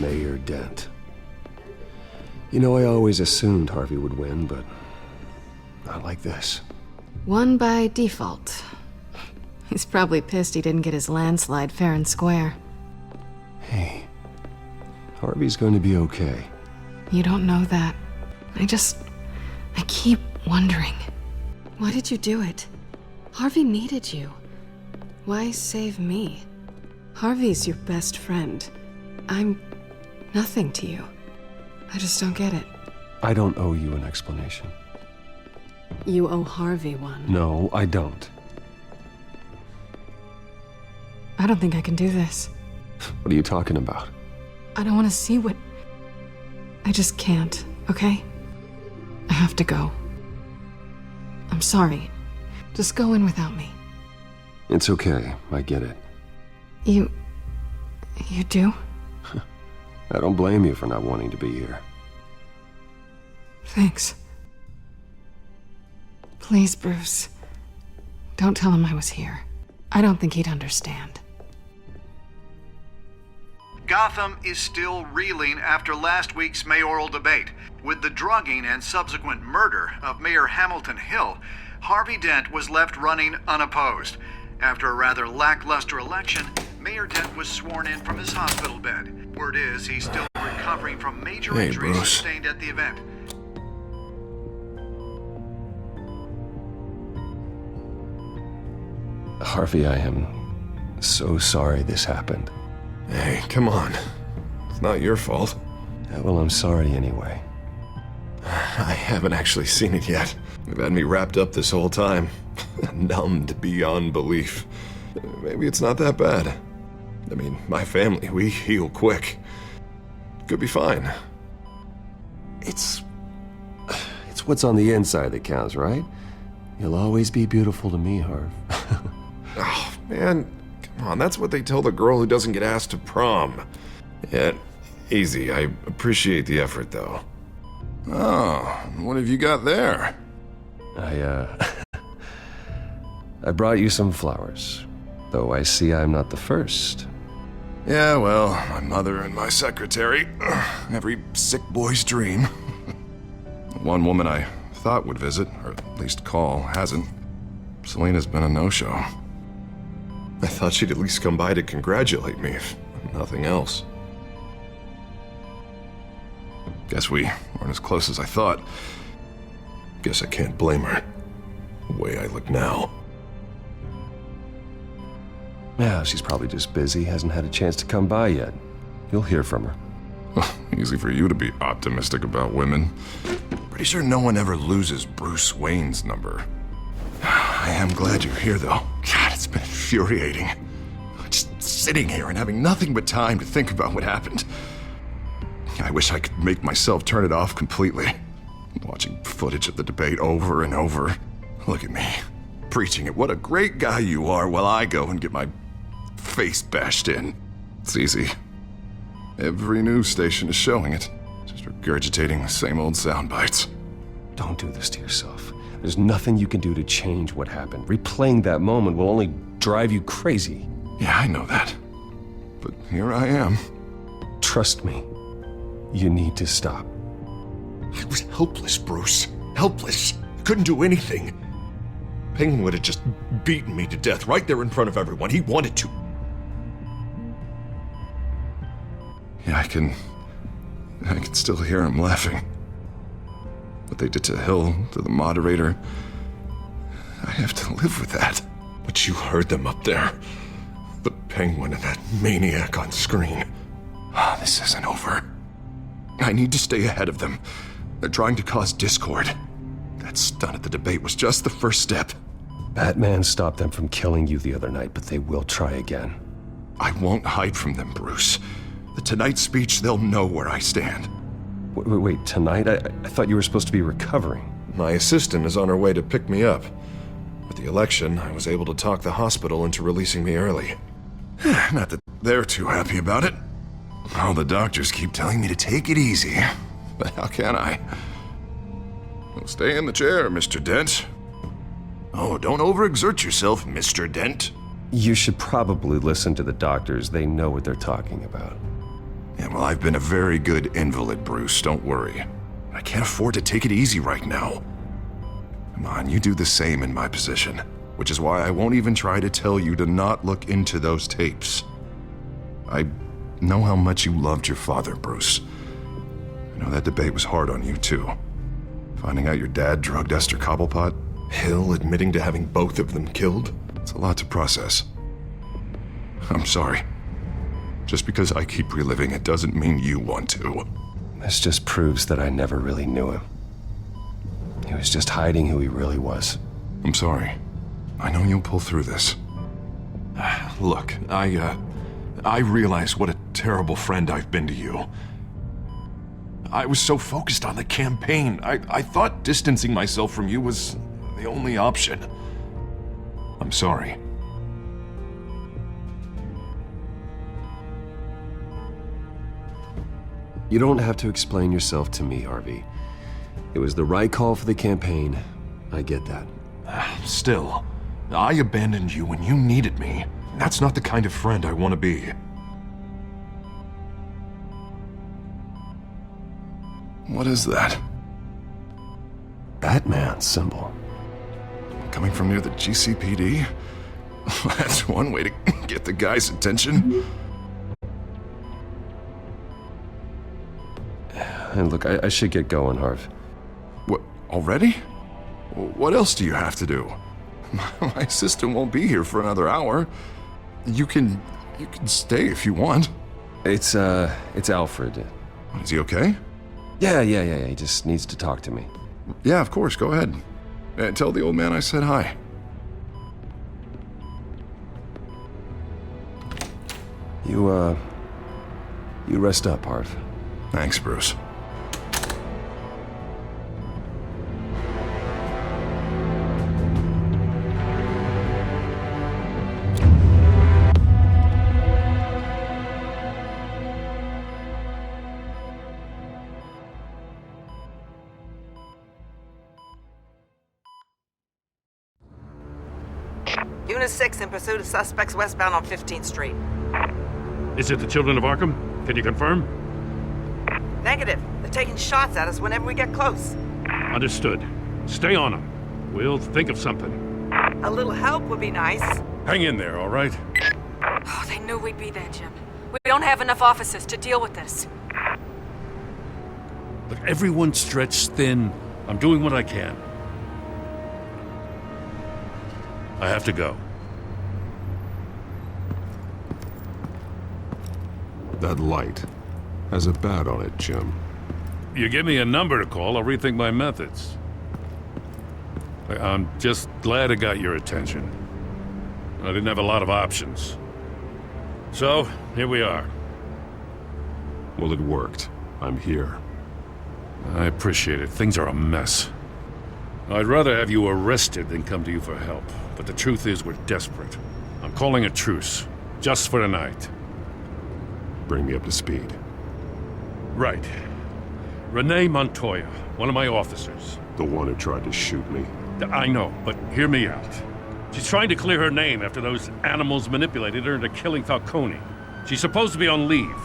Mayor Dent. You know, I always assumed Harvey would win, but not like this. Won by default. He's probably pissed he didn't get his landslide fair and square. Hey, Harvey's going to be okay. You don't know that. I keep wondering. Why did you do it? Harvey needed you. Why save me? Harvey's your best friend. I'm nothing to you. I just don't get it. I don't owe you an explanation. You owe Harvey one. No, I don't. I don't think I can do this. What are you talking about? I don't want to see what... I just can't, okay? I have to go. I'm sorry. Just go in without me. It's okay, I get it. You do? I don't blame you for not wanting to be here. Thanks. Please, Bruce. Don't tell him I was here. I don't think he'd understand. Gotham is still reeling after last week's mayoral debate. With the drugging and subsequent murder of Mayor Hamilton Hill, Harvey Dent was left running unopposed. After a rather lackluster election, Mayor Dent was sworn in from his hospital bed. Word is he's still recovering from major injuries sustained at the event. Harvey, I am so sorry this happened. Hey, come on. It's not your fault. Yeah, well, I'm sorry anyway. I haven't actually seen it yet. They've had me wrapped up this whole time. Numbed beyond belief. Maybe it's not that bad. I mean, my family, we heal quick. Could be fine. It's what's on the inside that counts, right? You'll always be beautiful to me, Harv. Oh, man. Come on, that's what they tell the girl who doesn't get asked to prom. Yeah, easy. I appreciate the effort, though. Oh, what have you got there? I brought you some flowers. Though I see I'm not the first. Yeah, well, my mother and my secretary. Every sick boy's dream. One woman I thought would visit, or at least call, hasn't. Selena's been a no-show. I thought she'd at least come by to congratulate me, if nothing else. Guess we weren't as close as I thought. Guess I can't blame her. The way I look now. Yeah, she's probably just busy, hasn't had a chance to come by yet. You'll hear from her. Easy for you to be optimistic about women. Pretty sure no one ever loses Bruce Wayne's number. I am glad you're here, though. God, it's been infuriating. Just sitting here and having nothing but time to think about what happened. I wish I could make myself turn it off completely. Watching footage of the debate over and over. Look at me, preaching at what a great guy you are while I go and get my face bashed in. It's easy. Every news station is showing it. Just regurgitating the same old sound bites. Don't do this to yourself. There's nothing you can do to change what happened. Replaying that moment will only drive you crazy. Yeah, I know that. But here I am. Trust me. You need to stop. I was helpless, Bruce. Helpless. Couldn't do anything. Penguin would have just beaten me to death right there in front of everyone. He wanted to. Yeah, I can still hear him laughing. What they did to Hill, to the moderator, I have to live with that. But you heard them up there. The Penguin and that maniac on screen. This isn't over. I need to stay ahead of them. They're trying to cause discord. That stunt at the debate was just the first step. Batman stopped them from killing you the other night, but they will try again. I won't hide from them, Bruce. The Tonight speech, they'll know where I stand. Wait, tonight? I thought you were supposed to be recovering. My assistant is on her way to pick me up. With the election, I was able to talk the hospital into releasing me early. Not that they're too happy about it. All the doctors keep telling me to take it easy. But how can I? Well, stay in the chair, Mr. Dent. Oh, don't overexert yourself, Mr. Dent. You should probably listen to the doctors. They know what they're talking about. Yeah, well, I've been a very good invalid, Bruce. Don't worry. I can't afford to take it easy right now. Come on, you do the same in my position. Which is why I won't even try to tell you to not look into those tapes. I know how much you loved your father, Bruce. I know that debate was hard on you, too. Finding out your dad drugged Esther Cobblepot, Hill admitting to having both of them killed. It's a lot to process. I'm sorry. Just because I keep reliving it doesn't mean you want to. This just proves that I never really knew him. He was just hiding who he really was. I'm sorry. I know you'll pull through this. Look, I realize what a terrible friend I've been to you. I was so focused on the campaign. I thought distancing myself from you was the only option. I'm sorry. You don't have to explain yourself to me, Harvey. It was the right call for the campaign. I get that. Still, I abandoned you when you needed me. That's not the kind of friend I want to be. What is that? Batman's symbol. Coming from near the GCPD? That's one way to get the guy's attention. And look, I should get going, Harv. What, already? What else do you have to do? My assistant won't be here for another hour. You can stay if you want. It's Alfred. Is he okay? Yeah, he just needs to talk to me. Yeah, of course, go ahead. Tell the old man I said hi. You rest up, Harv. Thanks, Bruce. Unit 6 in pursuit of suspects westbound on 15th Street. Is it the Children of Arkham? Can you confirm? Negative. They're taking shots at us whenever we get close. Understood. Stay on them. We'll think of something. A little help would be nice. Hang in there, all right? Oh, they knew we'd be there, Jim. We don't have enough officers to deal with this. Look, everyone's stretched thin. I'm doing what I can. I have to go. That light has a bat on it, Jim. You give me a number to call, I'll rethink my methods. I'm just glad I got your attention. I didn't have a lot of options. So, here we are. Well, it worked. I'm here. I appreciate it. Things are a mess. I'd rather have you arrested than come to you for help. But the truth is, we're desperate. I'm calling a truce. Just for tonight. Bring me up to speed. Right. Renee Montoya, one of my officers. The one who tried to shoot me. I know, but hear me out. She's trying to clear her name after those animals manipulated her into killing Falcone. She's supposed to be on leave,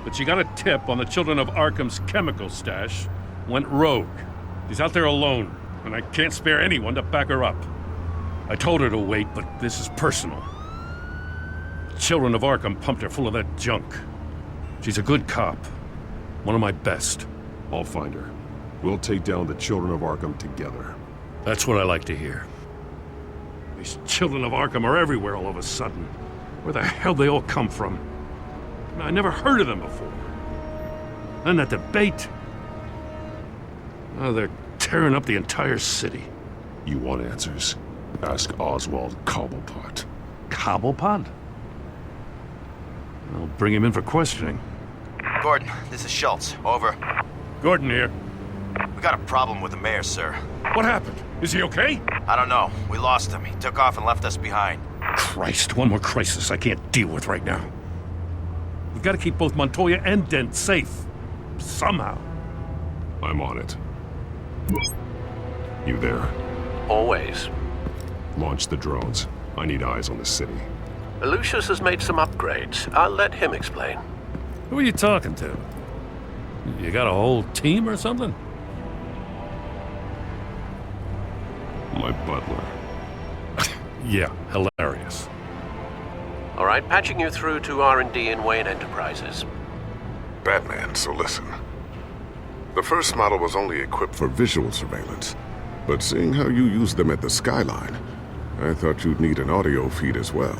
but she got a tip on the Children of Arkham's chemical stash, went rogue. She's out there alone, and I can't spare anyone to back her up. I told her to wait, but this is personal. The Children of Arkham pumped her full of that junk. She's a good cop. One of my best. I'll find her. We'll take down the Children of Arkham together. That's what I like to hear. These Children of Arkham are everywhere all of a sudden. Where the hell they all come from? I never heard of them before. And that debate. Oh, they're tearing up the entire city. You want answers? Ask Oswald Cobblepot. Cobblepot? I'll bring him in for questioning. Gordon, this is Schultz. Over. Gordon here. We got a problem with the mayor, sir. What happened? Is he okay? I don't know. We lost him. He took off and left us behind. Christ, one more crisis I can't deal with right now. We've got to keep both Montoya and Dent safe. Somehow. I'm on it. You there? Always. Launch the drones. I need eyes on the city. Lucius has made some upgrades. I'll let him explain. Who are you talking to? You got a whole team or something? My butler. Yeah, hilarious. All right, patching you through to R&D in Wayne Enterprises. Batman, so listen. The first model was only equipped for visual surveillance, but seeing how you use them at the skyline, I thought you'd need an audio feed as well.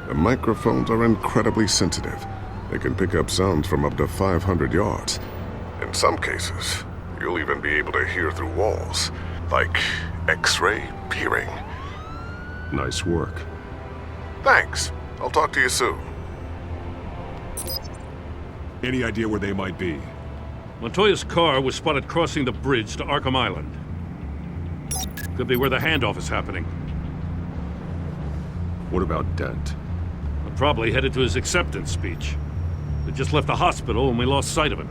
The microphones are incredibly sensitive. They can pick up sounds from up to 500 yards. In some cases, you'll even be able to hear through walls, like X-ray peering. Nice work. Thanks. I'll talk to you soon. Any idea where they might be? Montoya's car was spotted crossing the bridge to Arkham Island. Could be where the handoff is happening. What about Dent? Probably headed to his acceptance speech. They just left the hospital and we lost sight of him.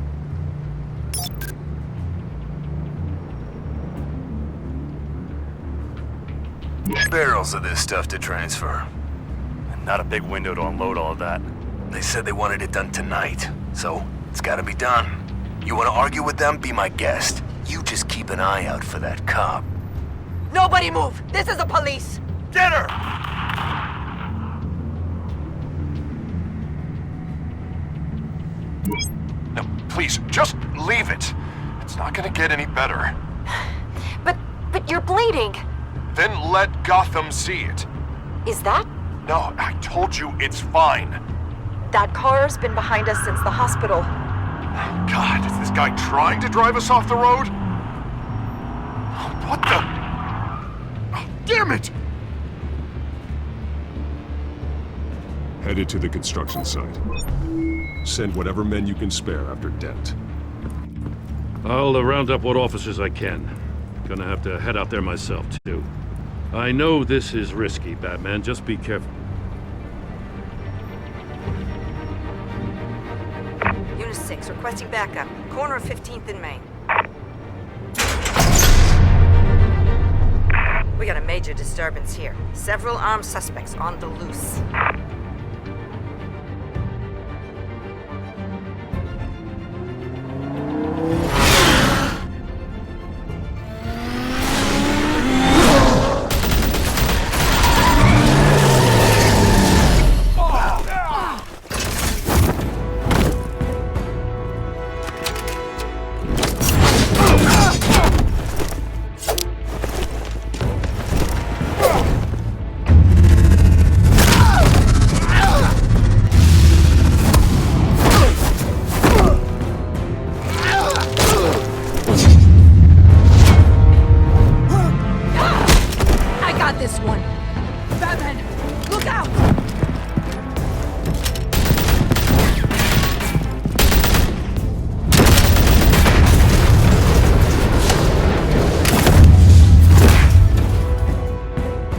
Barrels of this stuff to transfer. And not a big window to unload all of that. They said they wanted it done tonight, so it's gotta be done. You wanna argue with them? Be my guest. You just keep an eye out for that cop. Nobody move! This is the police! Get her! No, please, just leave it. It's not gonna get any better. But you're bleeding. Then let Gotham see it. Is that? No, I told you it's fine. That car's been behind us since the hospital. God, is this guy trying to drive us off the road? What the? Oh, damn it! Headed to the construction site. Send whatever men you can spare after Dent. I'll round up what officers I can. Gonna have to head out there myself, too. I know this is risky, Batman. Just be careful. Unit 6, requesting backup. Corner of 15th and Main. We got a major disturbance here. Several armed suspects on the loose.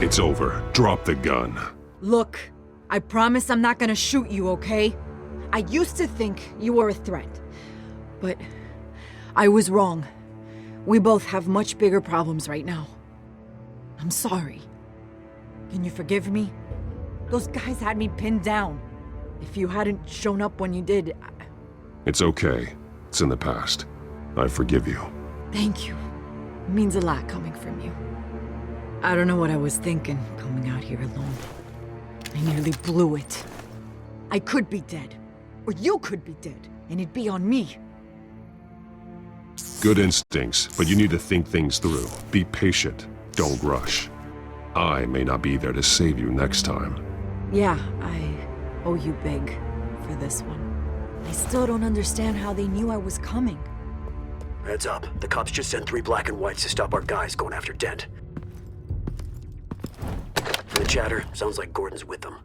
It's over. Drop the gun. Look, I promise I'm not gonna shoot you, okay? I used to think you were a threat, but I was wrong. We both have much bigger problems right now. I'm sorry. Can you forgive me? Those guys had me pinned down. If you hadn't shown up when you did, It's okay. It's in the past. I forgive you. Thank you. It means a lot coming from you. I don't know what I was thinking, coming out here alone. I nearly blew it. I could be dead. Or you could be dead, and it'd be on me. Good instincts, but you need to think things through. Be patient. Don't rush. I may not be there to save you next time. Yeah, I owe you big for this one. I still don't understand how they knew I was coming. Heads up. The cops just sent 3 black and whites to stop our guys going after Dent. From the chatter, sounds like Gordon's with them.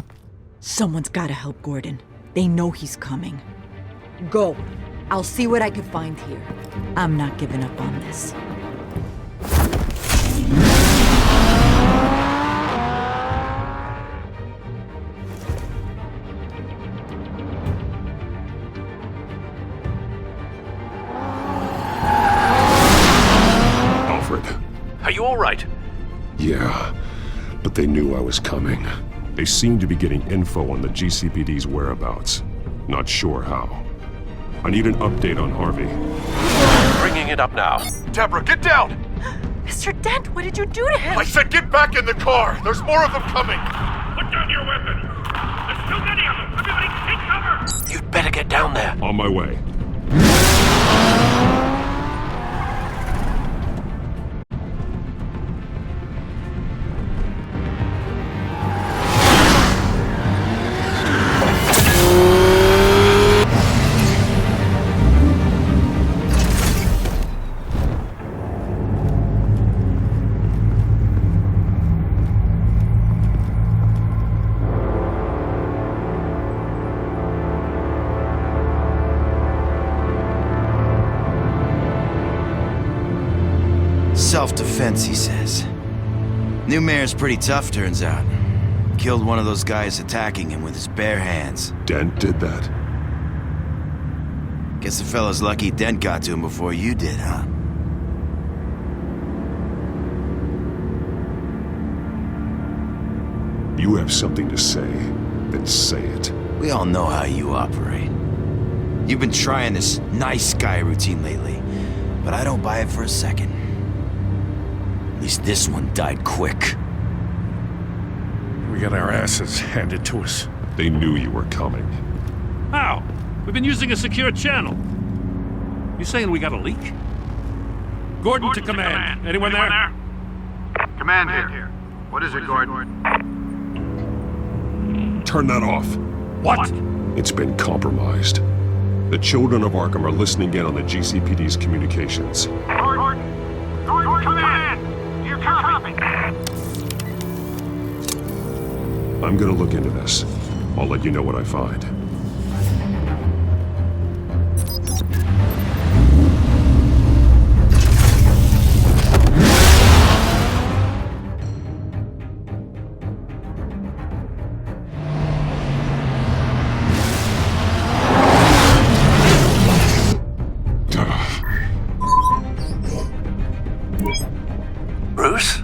Someone's gotta help Gordon. They know he's coming. Go. I'll see what I can find here. I'm not giving up on this. Alfred. Are you all right? Yeah, but they knew I was coming. They seemed to be getting info on the GCPD's whereabouts. Not sure how. I need an update on Harvey. Bringing it up now. Deborah, get down! Mr. Dent, what did you do to him? I said get back in the car! There's more of them coming! Put down your weapon! There's too many of them! Everybody take cover! You'd better get down there. On my way. Self-defense, he says. New mayor's pretty tough, turns out. Killed one of those guys attacking him with his bare hands. Dent did that. Guess the fella's lucky Dent got to him before you did, huh? You have something to say, then say it. We all know how you operate. You've been trying this nice guy routine lately, but I don't buy it for a second. At least this one died quick. We got our asses handed to us. They knew you were coming. How? We've been using a secure channel. You saying we got a leak? Gordon to command. Anyone there? Command here. What is it, Gordon? Turn that off. What? It's been compromised. The children of Arkham are listening in on the GCPD's communications. Gordon, command! You copy? I'm gonna look into this. I'll let you know what I find. Bruce?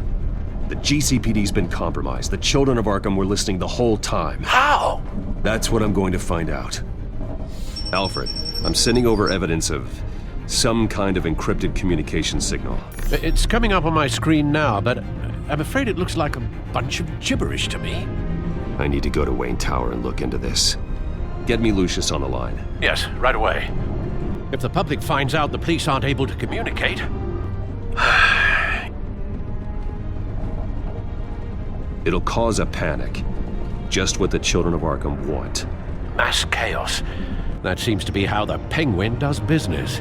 The GCPD's been compromised. The children of Arkham were listening the whole time. How? That's what I'm going to find out. Alfred, I'm sending over evidence of some kind of encrypted communication signal. It's coming up on my screen now, but I'm afraid it looks like a bunch of gibberish to me. I need to go to Wayne Tower and look into this. Get me Lucius on the line. Yes, right away. If the public finds out the police aren't able to communicate... It'll cause a panic. Just what the children of Arkham want. Mass chaos. That seems to be how the Penguin does business.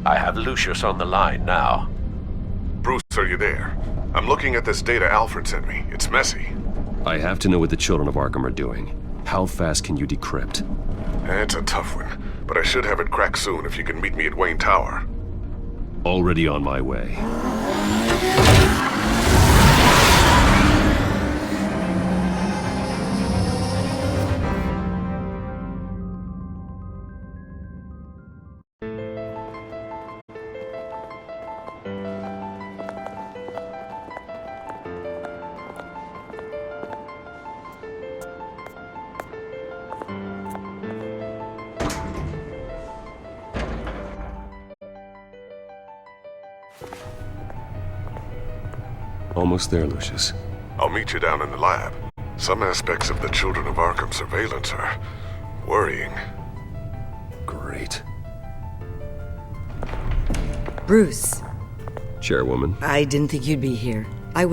I have Lucius on the line now. Bruce, are you there? I'm looking at this data Alfred sent me. It's messy. I have to know what the children of Arkham are doing. How fast can you decrypt? It's a tough one, but I should have it cracked soon if you can meet me at Wayne Tower. Already on my way. Almost there, Lucius. I'll meet you down in the lab. Some aspects of the Children of Arkham surveillance are worrying. Great. Bruce. Chairwoman. I didn't think you'd be here. I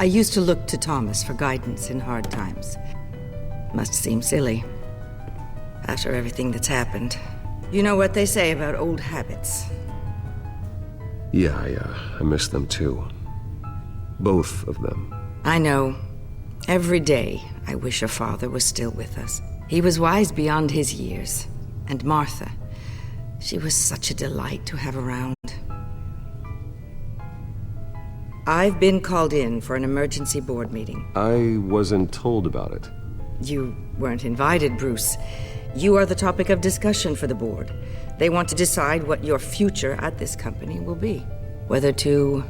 used to look to Thomas for guidance in hard times. Must seem silly. After everything that's happened. You know what they say about old habits. Yeah, I miss them too. Both of them. I know. Every day, I wish your father was still with us. He was wise beyond his years. And Martha, she was such a delight to have around. I've been called in for an emergency board meeting. I wasn't told about it. You weren't invited, Bruce. You are the topic of discussion for the board. They want to decide what your future at this company will be. Whether to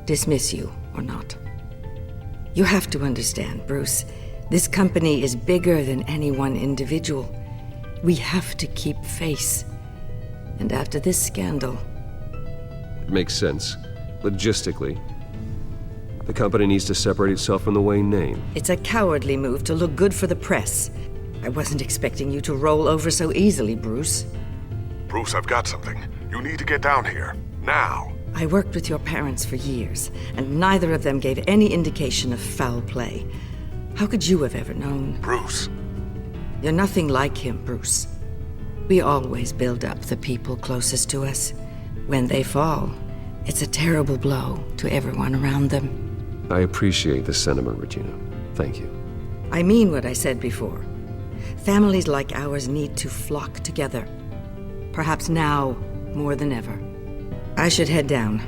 dismiss you or not. You have to understand, Bruce, this company is bigger than any one individual. We have to keep face. And after this scandal... It makes sense. Logistically. The company needs to separate itself from the Wayne name. It's a cowardly move to look good for the press. I wasn't expecting you to roll over so easily, Bruce. Bruce, I've got something. You need to get down here. Now. I worked with your parents for years, and neither of them gave any indication of foul play. How could you have ever known? Bruce. You're nothing like him, Bruce. We always build up the people closest to us. When they fall, it's a terrible blow to everyone around them. I appreciate the sentiment, Regina. Thank you. I mean what I said before. Families like ours need to flock together. Perhaps now more than ever. I should head down.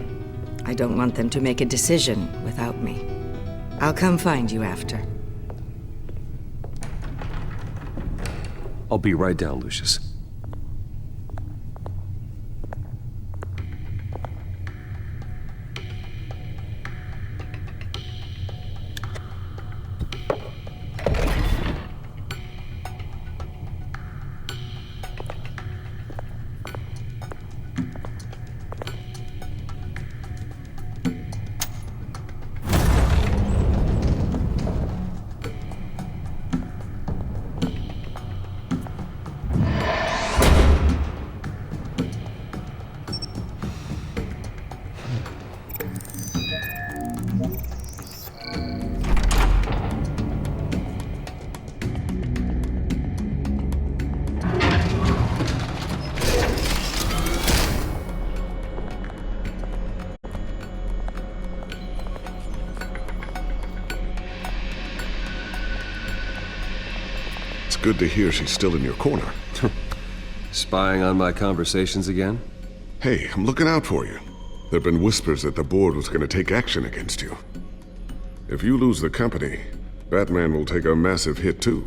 I don't want them to make a decision without me. I'll come find you after. I'll be right down, Lucius. Good to hear she's still in your corner. Spying on my conversations again? Hey, I'm looking out for you. There have been whispers that the board was going to take action against you. If you lose the company, Batman will take a massive hit too.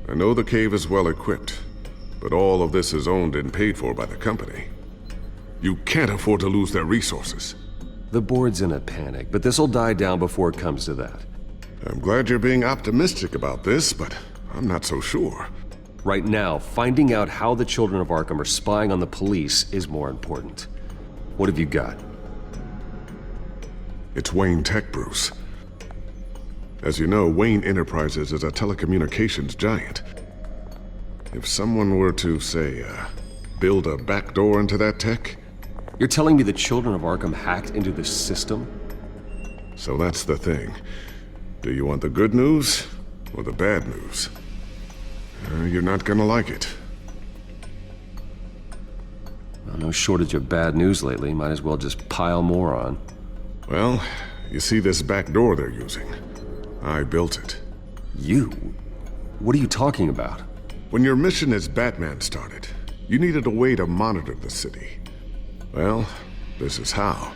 I know the cave is well equipped, but all of this is owned and paid for by the company. You can't afford to lose their resources. The board's in a panic, but this'll die down before it comes to that. I'm glad you're being optimistic about this, but I'm not so sure. Right now, finding out how the children of Arkham are spying on the police is more important. What have you got? It's Wayne Tech, Bruce. As you know, Wayne Enterprises is a telecommunications giant. If someone were to, say, build a backdoor into that tech... You're telling me the children of Arkham hacked into this system? So that's the thing. Do you want the good news or the bad news? You're not gonna like it. Well, no shortage of bad news lately. Might as well just pile more on. Well, you see this back door they're using? I built it. You? What are you talking about? When your mission as Batman started, you needed a way to monitor the city. Well, this is how.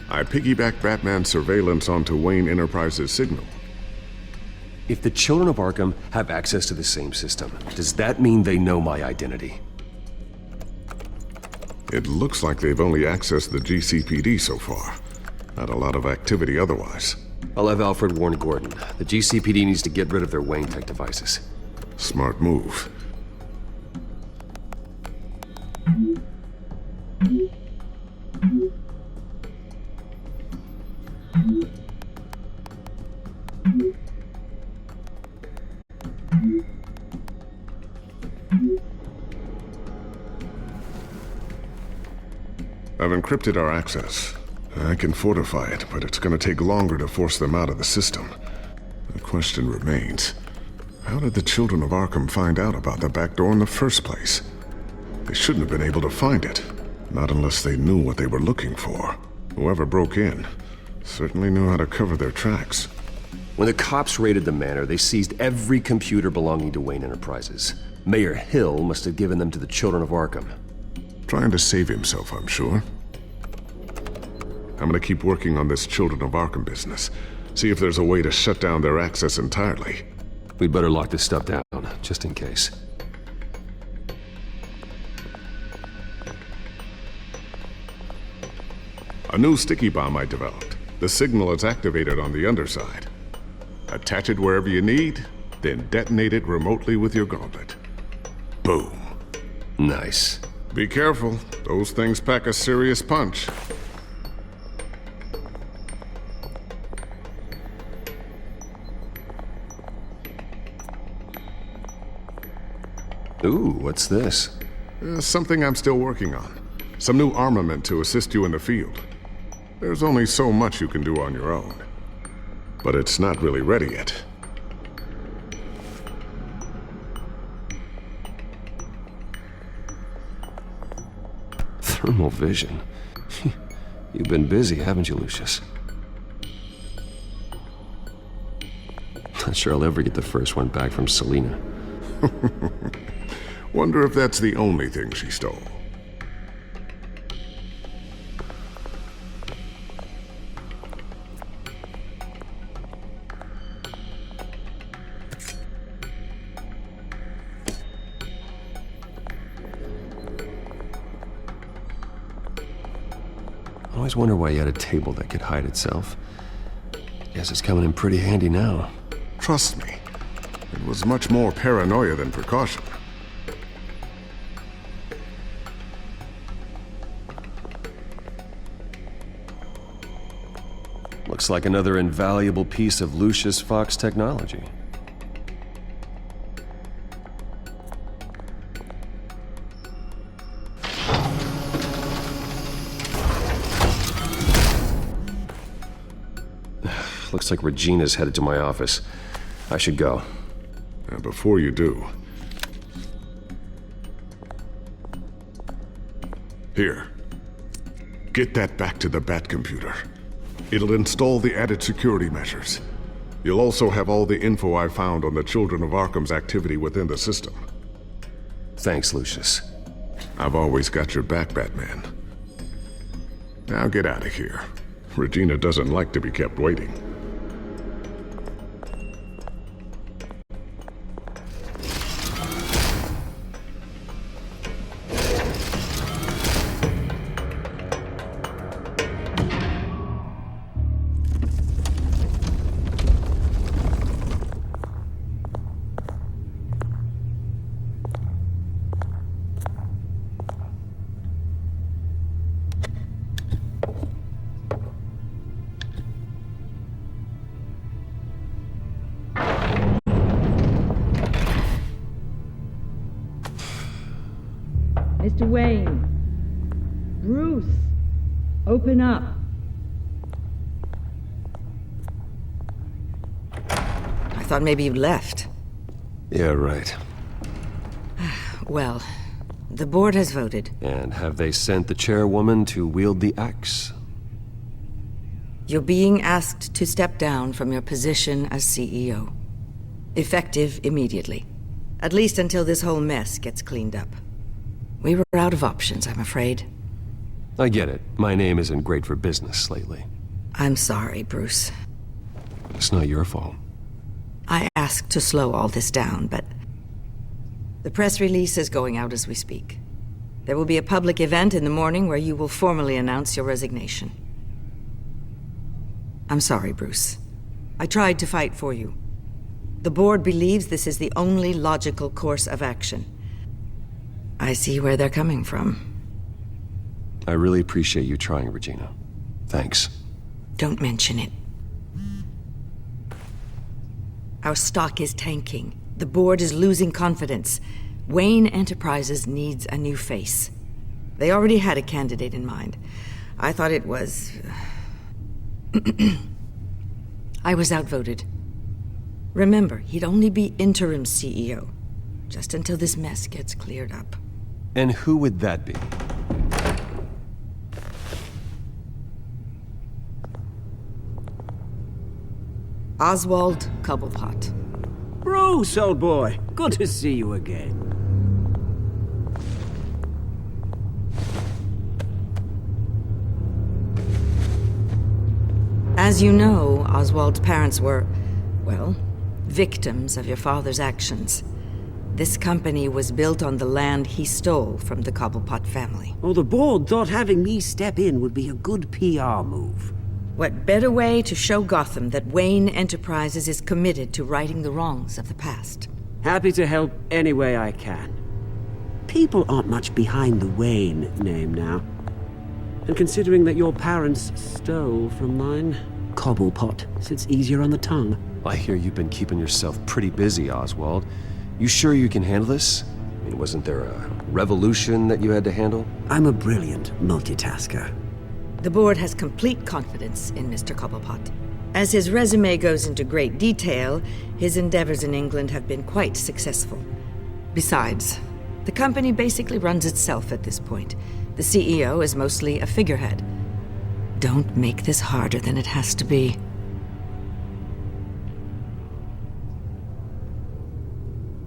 I piggybacked Batman's surveillance onto Wayne Enterprises' signal. If the children of Arkham have access to the same system, does that mean they know my identity? It looks like they've only accessed the GCPD so far. Not a lot of activity otherwise. I'll have Alfred warn Gordon. The GCPD needs to get rid of their Wayne Tech devices. Smart move. I've encrypted our access. I can fortify it, but it's going to take longer to force them out of the system. The question remains, how did the children of Arkham find out about the back door in the first place? They shouldn't have been able to find it. Not unless they knew what they were looking for. Whoever broke in certainly knew how to cover their tracks. When the cops raided the manor, they seized every computer belonging to Wayne Enterprises. Mayor Hill must have given them to the children of Arkham. Trying to save himself, I'm sure. I'm gonna keep working on this Children of Arkham business. See if there's a way to shut down their access entirely. We'd better lock this stuff down, just in case. A new sticky bomb I developed. The signal is activated on the underside. Attach it wherever you need, then detonate it remotely with your gauntlet. Boom. Nice. Be careful. Those things pack a serious punch. Ooh, what's this? Something I'm still working on. Some new armament to assist you in the field. There's only so much you can do on your own. But it's not really ready yet. Thermal vision. You've been busy, haven't you, Lucius? Not sure I'll ever get the first one back from Selena. Wonder if that's the only thing she stole. I always wonder why you had a table that could hide itself. Guess it's coming in pretty handy now. Trust me, it was much more paranoia than precaution. Looks like another invaluable piece of Lucius Fox technology. Looks like Regina's headed to my office. I should go. Before you do... Here. Get that back to the Bat computer. It'll install the added security measures. You'll also have all the info I found on the Children of Arkham's activity within the system. Thanks, Lucius. I've always got your back, Batman. Now get out of here. Regina doesn't like to be kept waiting. Mr. Wayne. Bruce. Open up. I thought maybe you'd left. Yeah, right. Well, the board has voted. And have they sent the chairwoman to wield the axe? You're being asked to step down from your position as CEO. Effective immediately. At least until this whole mess gets cleaned up. We were out of options, I'm afraid. I get it. My name isn't great for business lately. I'm sorry, Bruce. It's not your fault. I asked to slow all this down, but... the press release is going out as we speak. There will be a public event in the morning where you will formally announce your resignation. I'm sorry, Bruce. I tried to fight for you. The board believes this is the only logical course of action. I see where they're coming from. I really appreciate you trying, Regina. Thanks. Don't mention it. Our stock is tanking. The board is losing confidence. Wayne Enterprises needs a new face. They already had a candidate in mind. I thought it was... I was outvoted. Remember, he'd only be interim CEO. Just until this mess gets cleared up. And who would that be? Oswald Cobblepot. Bruce, old boy. Good to see you again. As you know, Oswald's parents were, well, victims of your father's actions. This company was built on the land he stole from the Cobblepot family. Oh, the board thought having me step in would be a good PR move. What better way to show Gotham that Wayne Enterprises is committed to righting the wrongs of the past? Happy to help any way I can. People aren't much behind the Wayne name now. And considering that your parents stole from mine, Cobblepot sits easier on the tongue. I hear you've been keeping yourself pretty busy, Oswald. You sure you can handle this? I mean, wasn't there a revolution that you had to handle? I'm a brilliant multitasker. The board has complete confidence in Mr. Cobblepot. As his resume goes into great detail, his endeavors in England have been quite successful. Besides, the company basically runs itself at this point. The CEO is mostly a figurehead. Don't make this harder than it has to be.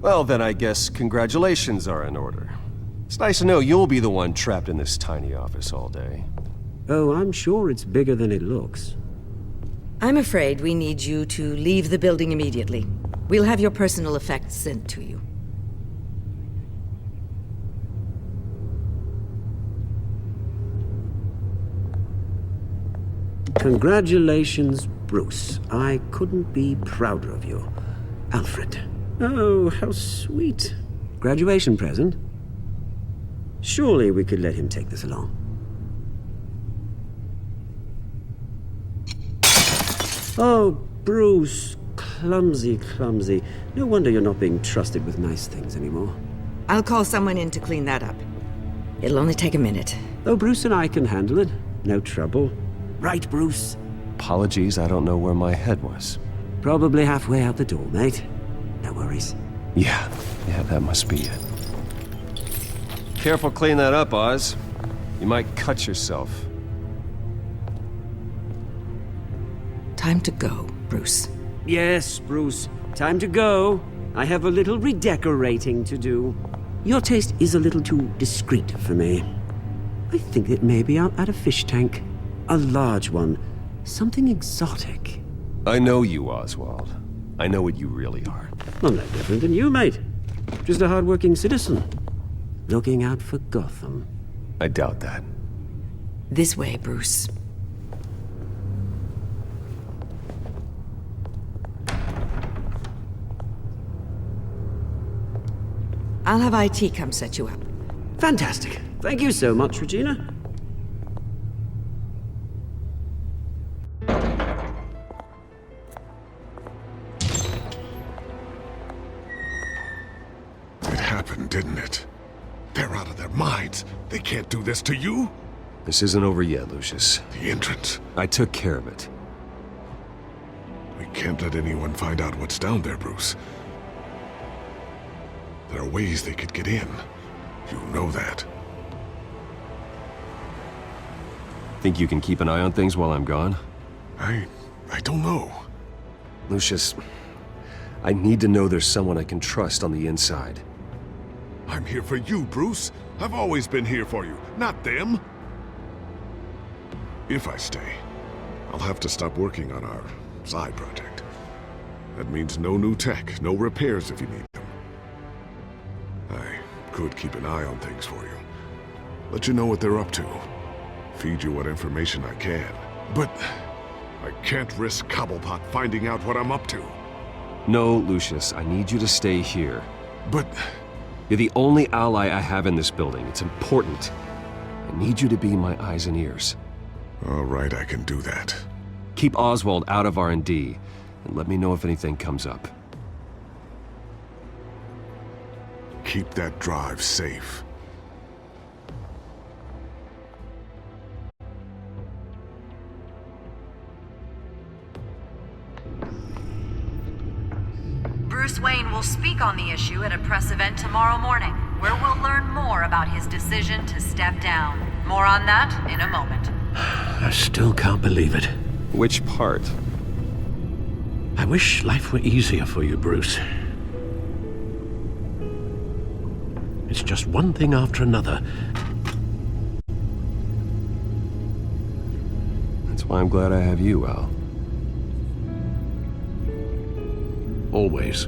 Well, then I guess congratulations are in order. It's nice to know you'll be the one trapped in this tiny office all day. Oh, I'm sure it's bigger than it looks. I'm afraid we need you to leave the building immediately. We'll have your personal effects sent to you. Congratulations, Bruce. I couldn't be prouder of you. Alfred. Oh, how sweet. Graduation present? Surely we could let him take this along. Oh, Bruce. Clumsy, clumsy. No wonder you're not being trusted with nice things anymore. I'll call someone in to clean that up. It'll only take a minute. Oh, Bruce and I can handle it. No trouble. Right, Bruce? Apologies, I don't know where my head was. Probably halfway out the door, mate. No worries. Yeah, that must be it. Careful cleaning that up, Oz. You might cut yourself. Time to go, Bruce. Yes, Bruce. Time to go. I have a little redecorating to do. Your taste is a little too discreet for me. I think that maybe I'll add a fish tank. A large one. Something exotic. I know you, Oswald. I know what you really are. I'm no different than you, mate. Just a hard-working citizen. Looking out for Gotham. I doubt that. This way, Bruce. I'll have IT come set you up. Fantastic. Thank you so much, Regina. It happened, didn't it? They're out of their minds. They can't do this to you. This isn't over yet, Lucius. The entrance. I took care of it. We can't let anyone find out what's down there, Bruce. There are ways they could get in. You know that. Think you can keep an eye on things while I'm gone? I don't know. Lucius, I need to know there's someone I can trust on the inside. I'm here for you, Bruce. I've always been here for you, not them. If I stay, I'll have to stop working on our side project. That means no new tech, no repairs if you need them. I could keep an eye on things for you. Let you know what they're up to. Feed you what information I can. But I can't risk Cobblepot finding out what I'm up to. No, Lucius, I need you to stay here. But... You're the only ally I have in this building. It's important. I need you to be my eyes and ears. All right, I can do that. Keep Oswald out of R&D, and let me know if anything comes up. Keep that drive safe. Bruce Wayne will speak on the issue at a press event tomorrow morning, where we'll learn more about his decision to step down. More on that in a moment. I still can't believe it. Which part? I wish life were easier for you, Bruce. It's just one thing after another. That's why I'm glad I have you, Al. Always.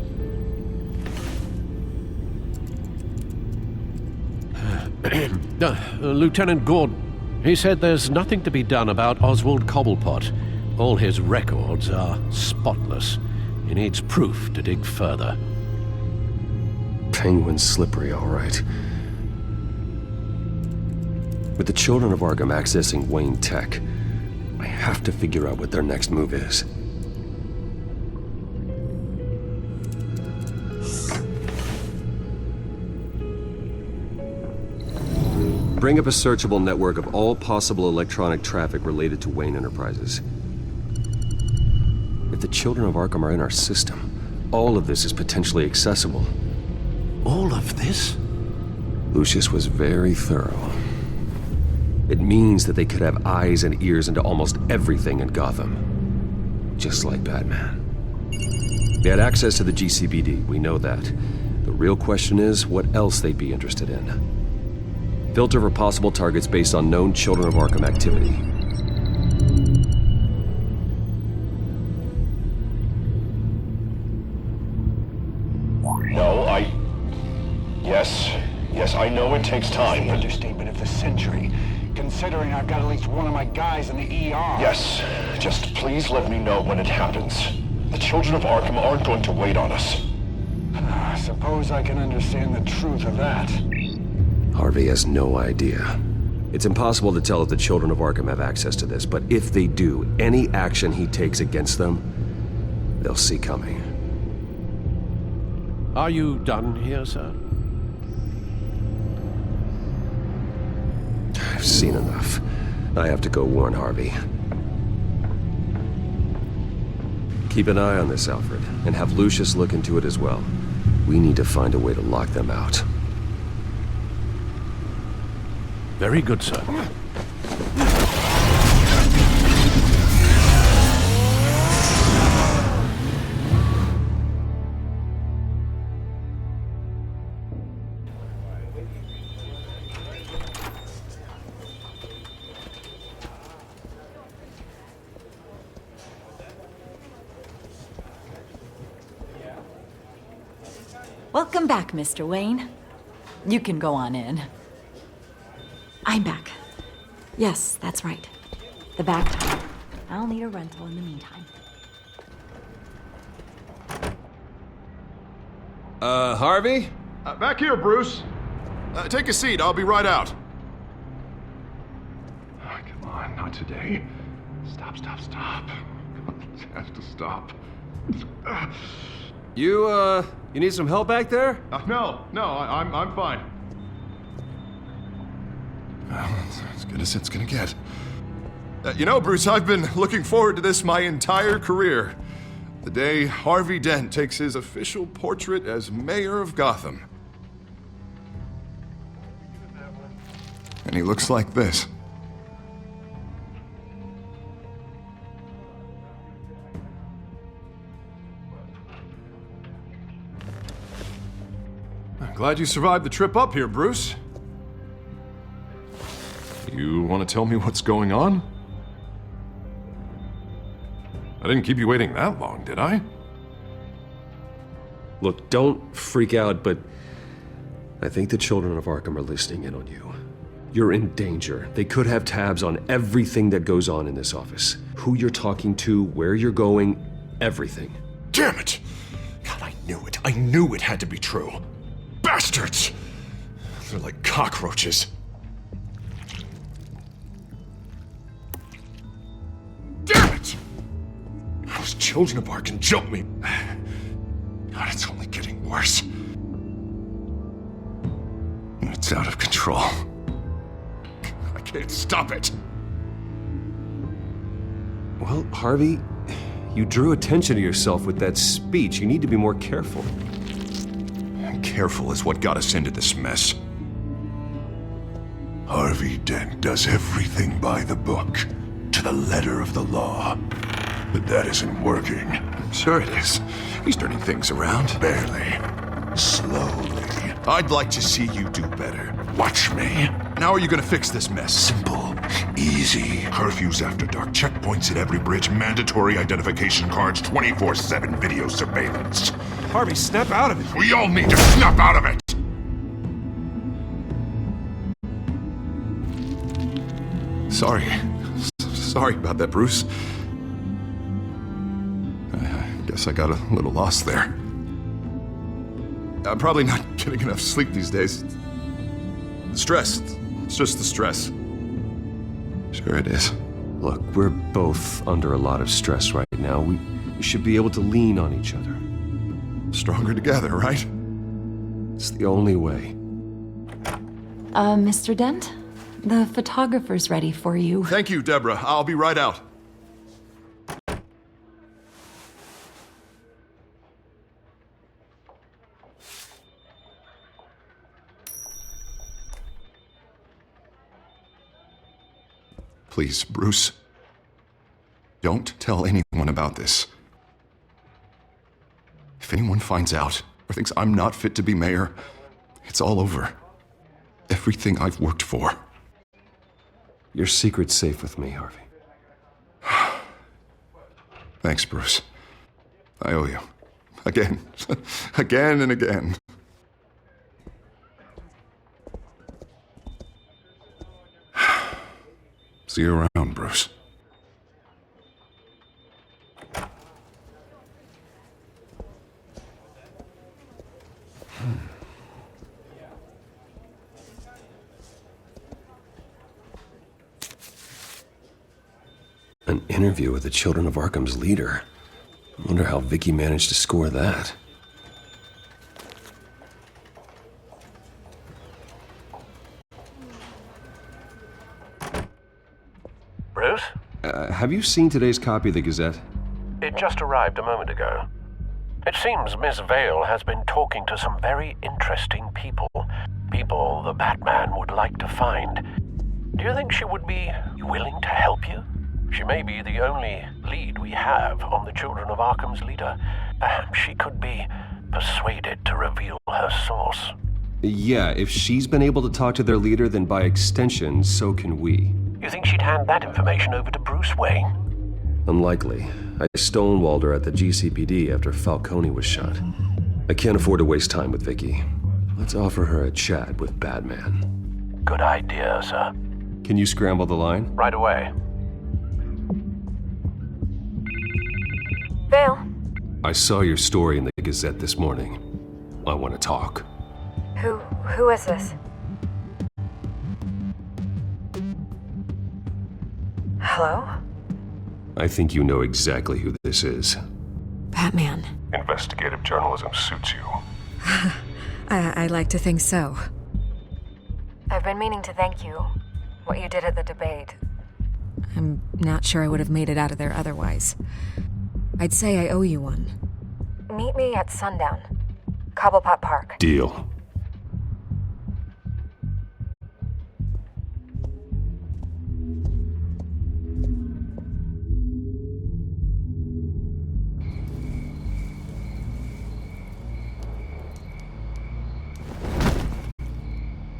Lieutenant Gordon, he said there's nothing to be done about Oswald Cobblepot. All his records are spotless. He needs proof to dig further. Penguin's slippery, all right. With the children of Arkham accessing Wayne Tech, I have to figure out what their next move is. Bring up a searchable network of all possible electronic traffic related to Wayne Enterprises. If the children of Arkham are in our system, all of this is potentially accessible. All of this? Lucius was very thorough. It means that they could have eyes and ears into almost everything in Gotham. Just like Batman. They had access to the GCPD, we know that. The real question is what else they'd be interested in. Filter for possible targets based on known Children of Arkham activity. No, Yes, I know it takes time, The understatement of the century, considering I've got at least one of my guys in the ER. Yes, just please let me know when it happens. The Children of Arkham aren't going to wait on us. I suppose I can understand the truth of that. Harvey has no idea. It's impossible to tell if the Children of Arkham have access to this, but if they do, any action he takes against them, they'll see coming. Are you done here, sir? I've seen enough. I have to go warn Harvey. Keep an eye on this, Alfred, and have Lucius look into it as well. We need to find a way to lock them out. Very good, sir. Welcome back, Mr. Wayne. You can go on in. I'm back. Yes, that's right. The back door. I'll need a rental in the meantime. Harvey? Back here, Bruce. Take a seat, I'll be right out. Oh, come on, not today. Stop. It has to stop. You need some help back there? No, I'm fine. Well, it's as good as it's gonna get. You know, Bruce, I've been looking forward to this my entire career. The day Harvey Dent takes his official portrait as mayor of Gotham. And he looks like this. I'm glad you survived the trip up here, Bruce. You want to tell me what's going on? I didn't keep you waiting that long, did I? Look, don't freak out, but I think the Children of Arkham are listening in on you. You're in danger. They could have tabs on everything that goes on in this office. Who you're talking to, where you're going, everything. Damn it! God, I knew it. I knew it had to be true. Bastards! They're like cockroaches. Damn it! Those Children of Arkham jumped me. God, it's only getting worse. And it's out of control. I can't stop it. Well, Harvey, you drew attention to yourself with that speech. You need to be more careful. Careful is what got us into this mess. Harvey Dent does everything by the book, to the letter of the law. But that isn't working. Sure it is. He's turning things around. Barely. Slowly. I'd like to see you do better. Watch me. How are you gonna fix this mess? Simple. Easy. Curfews after dark, checkpoints at every bridge, mandatory identification cards, 24/7 video surveillance. Harvey, snap out of it. We all need to snap out of it! Sorry about that, Bruce. Guess I got a little lost there. I'm probably not getting enough sleep these days. The stress. It's just the stress. Sure it is. Look, we're both under a lot of stress right now. We should be able to lean on each other. Stronger together, right? It's the only way. Mr. Dent? The photographer's ready for you. Thank you, Deborah. I'll be right out. Please, Bruce. Don't tell anyone about this. If anyone finds out or thinks I'm not fit to be mayor, it's all over. Everything I've worked for. Your secret's safe with me, Harvey. Thanks, Bruce. I owe you. Again. Again and again. See you around, Bruce. An interview with the Children of Arkham's leader. I wonder how Vicky managed to score that. Bruce? Have you seen today's copy of the Gazette? It just arrived a moment ago. It seems Miss Vale has been talking to some very interesting people. People the Batman would like to find. Do you think she would be willing to help you? She may be the only lead we have on the Children of Arkham's leader. Perhaps she could be persuaded to reveal her source. Yeah, if she's been able to talk to their leader, then by extension, so can we. You think she'd hand that information over to Bruce Wayne? Unlikely. I stonewalled her at the GCPD after Falcone was shot. I can't afford to waste time with Vicky. Let's offer her a chat with Batman. Good idea, sir. Can you scramble the line? Right away. Vale. I saw your story in the Gazette this morning. I want to talk. Who is this? Hello? I think you know exactly who this is. Batman. Investigative journalism suits you. I like to think so. I've been meaning to thank you. What you did at the debate. I'm not sure I would have made it out of there otherwise. I'd say I owe you one. Meet me at sundown. Cobblepot Park. Deal.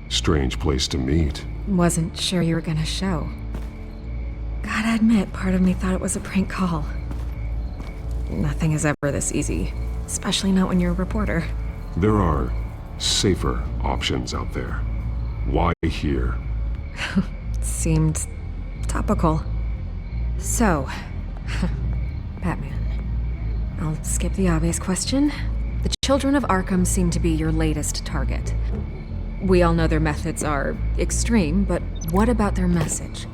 Strange place to meet. Wasn't sure you were gonna show. Gotta admit, part of me thought it was a prank call. Nothing is ever this easy, especially not when you're a reporter. There are safer options out there. Why here? Seemed topical. So, Batman. I'll skip the obvious question. The Children of Arkham seem to be your latest target. We all know their methods are extreme, but what about their message?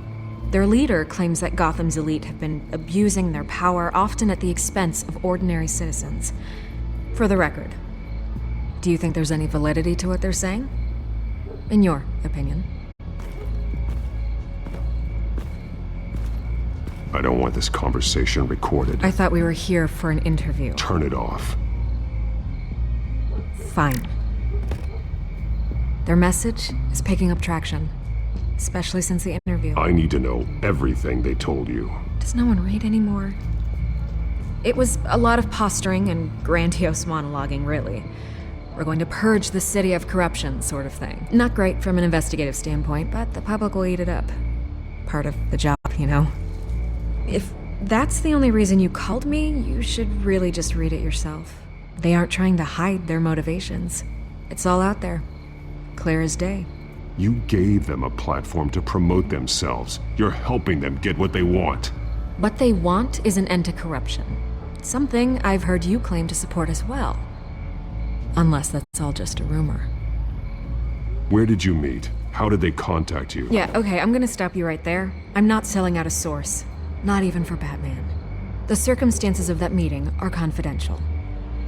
Their leader claims that Gotham's elite have been abusing their power, often at the expense of ordinary citizens. For the record, do you think there's any validity to what they're saying? In your opinion? I don't want this conversation recorded. I thought we were here for an interview. Turn it off. Fine. Their message is picking up traction, especially since the interview. I need to know everything they told you. Does no one read anymore? It was a lot of posturing and grandiose monologuing, really. We're going to purge the city of corruption, sort of thing. Not great from an investigative standpoint, but the public will eat it up. Part of the job, you know? If that's the only reason you called me, you should really just read it yourself. They aren't trying to hide their motivations. It's all out there. Clear as day. You gave them a platform to promote themselves. You're helping them get what they want. What they want is an end to corruption. Something I've heard you claim to support as well. Unless that's all just a rumor. Where did you meet? How did they contact you? Yeah, okay, I'm gonna stop you right there. I'm not selling out a source. Not even for Batman. The circumstances of that meeting are confidential.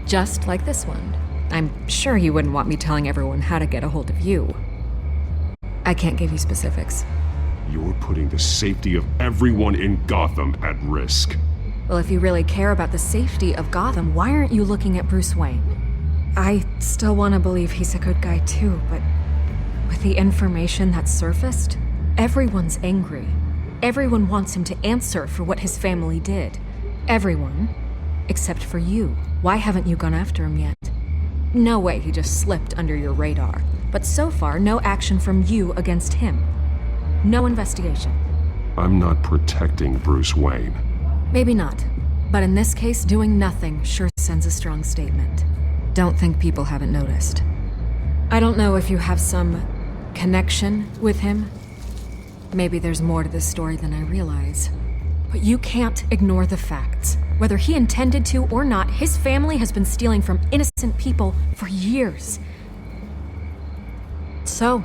Just like this one. I'm sure you wouldn't want me telling everyone how to get a hold of you. I can't give you specifics. You're putting the safety of everyone in Gotham at risk. Well, if you really care about the safety of Gotham, why aren't you looking at Bruce Wayne? I still want to believe he's a good guy too, but with the information that surfaced, everyone's angry. Everyone wants him to answer for what his family did. Everyone, except for you. Why haven't you gone after him yet? No way he just slipped under your radar. But so far, no action from you against him. No investigation. I'm not protecting Bruce Wayne. Maybe not. But in this case, doing nothing sure sends a strong statement. Don't think people haven't noticed. I don't know if you have some connection with him. Maybe there's more to this story than I realize. But you can't ignore the facts. Whether he intended to or not, his family has been stealing from innocent people for years. So,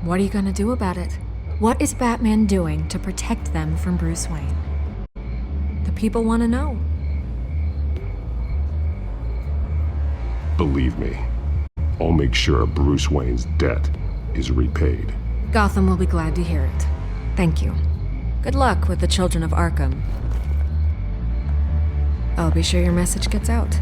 what are you gonna do about it? What is Batman doing to protect them from Bruce Wayne? The people want to know. Believe me, I'll make sure Bruce Wayne's debt is repaid. Gotham will be glad to hear it. Thank you. Good luck with the children of Arkham. I'll be sure your message gets out.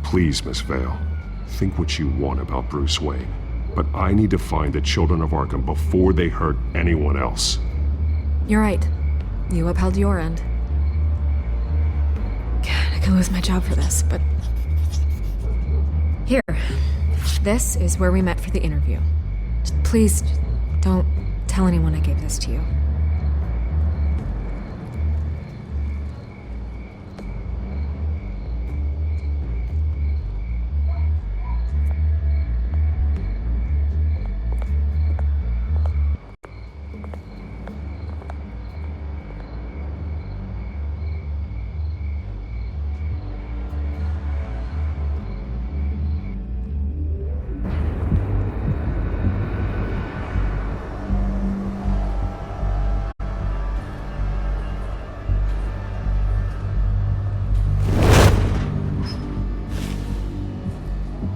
Please, Miss Vale, think what you want about Bruce Wayne, but I need to find the children of Arkham before they hurt anyone else. You're right. You upheld your end. God, I could lose my job for this, but... Here. This is where we met for the interview. Just please, don't tell anyone I gave this to you.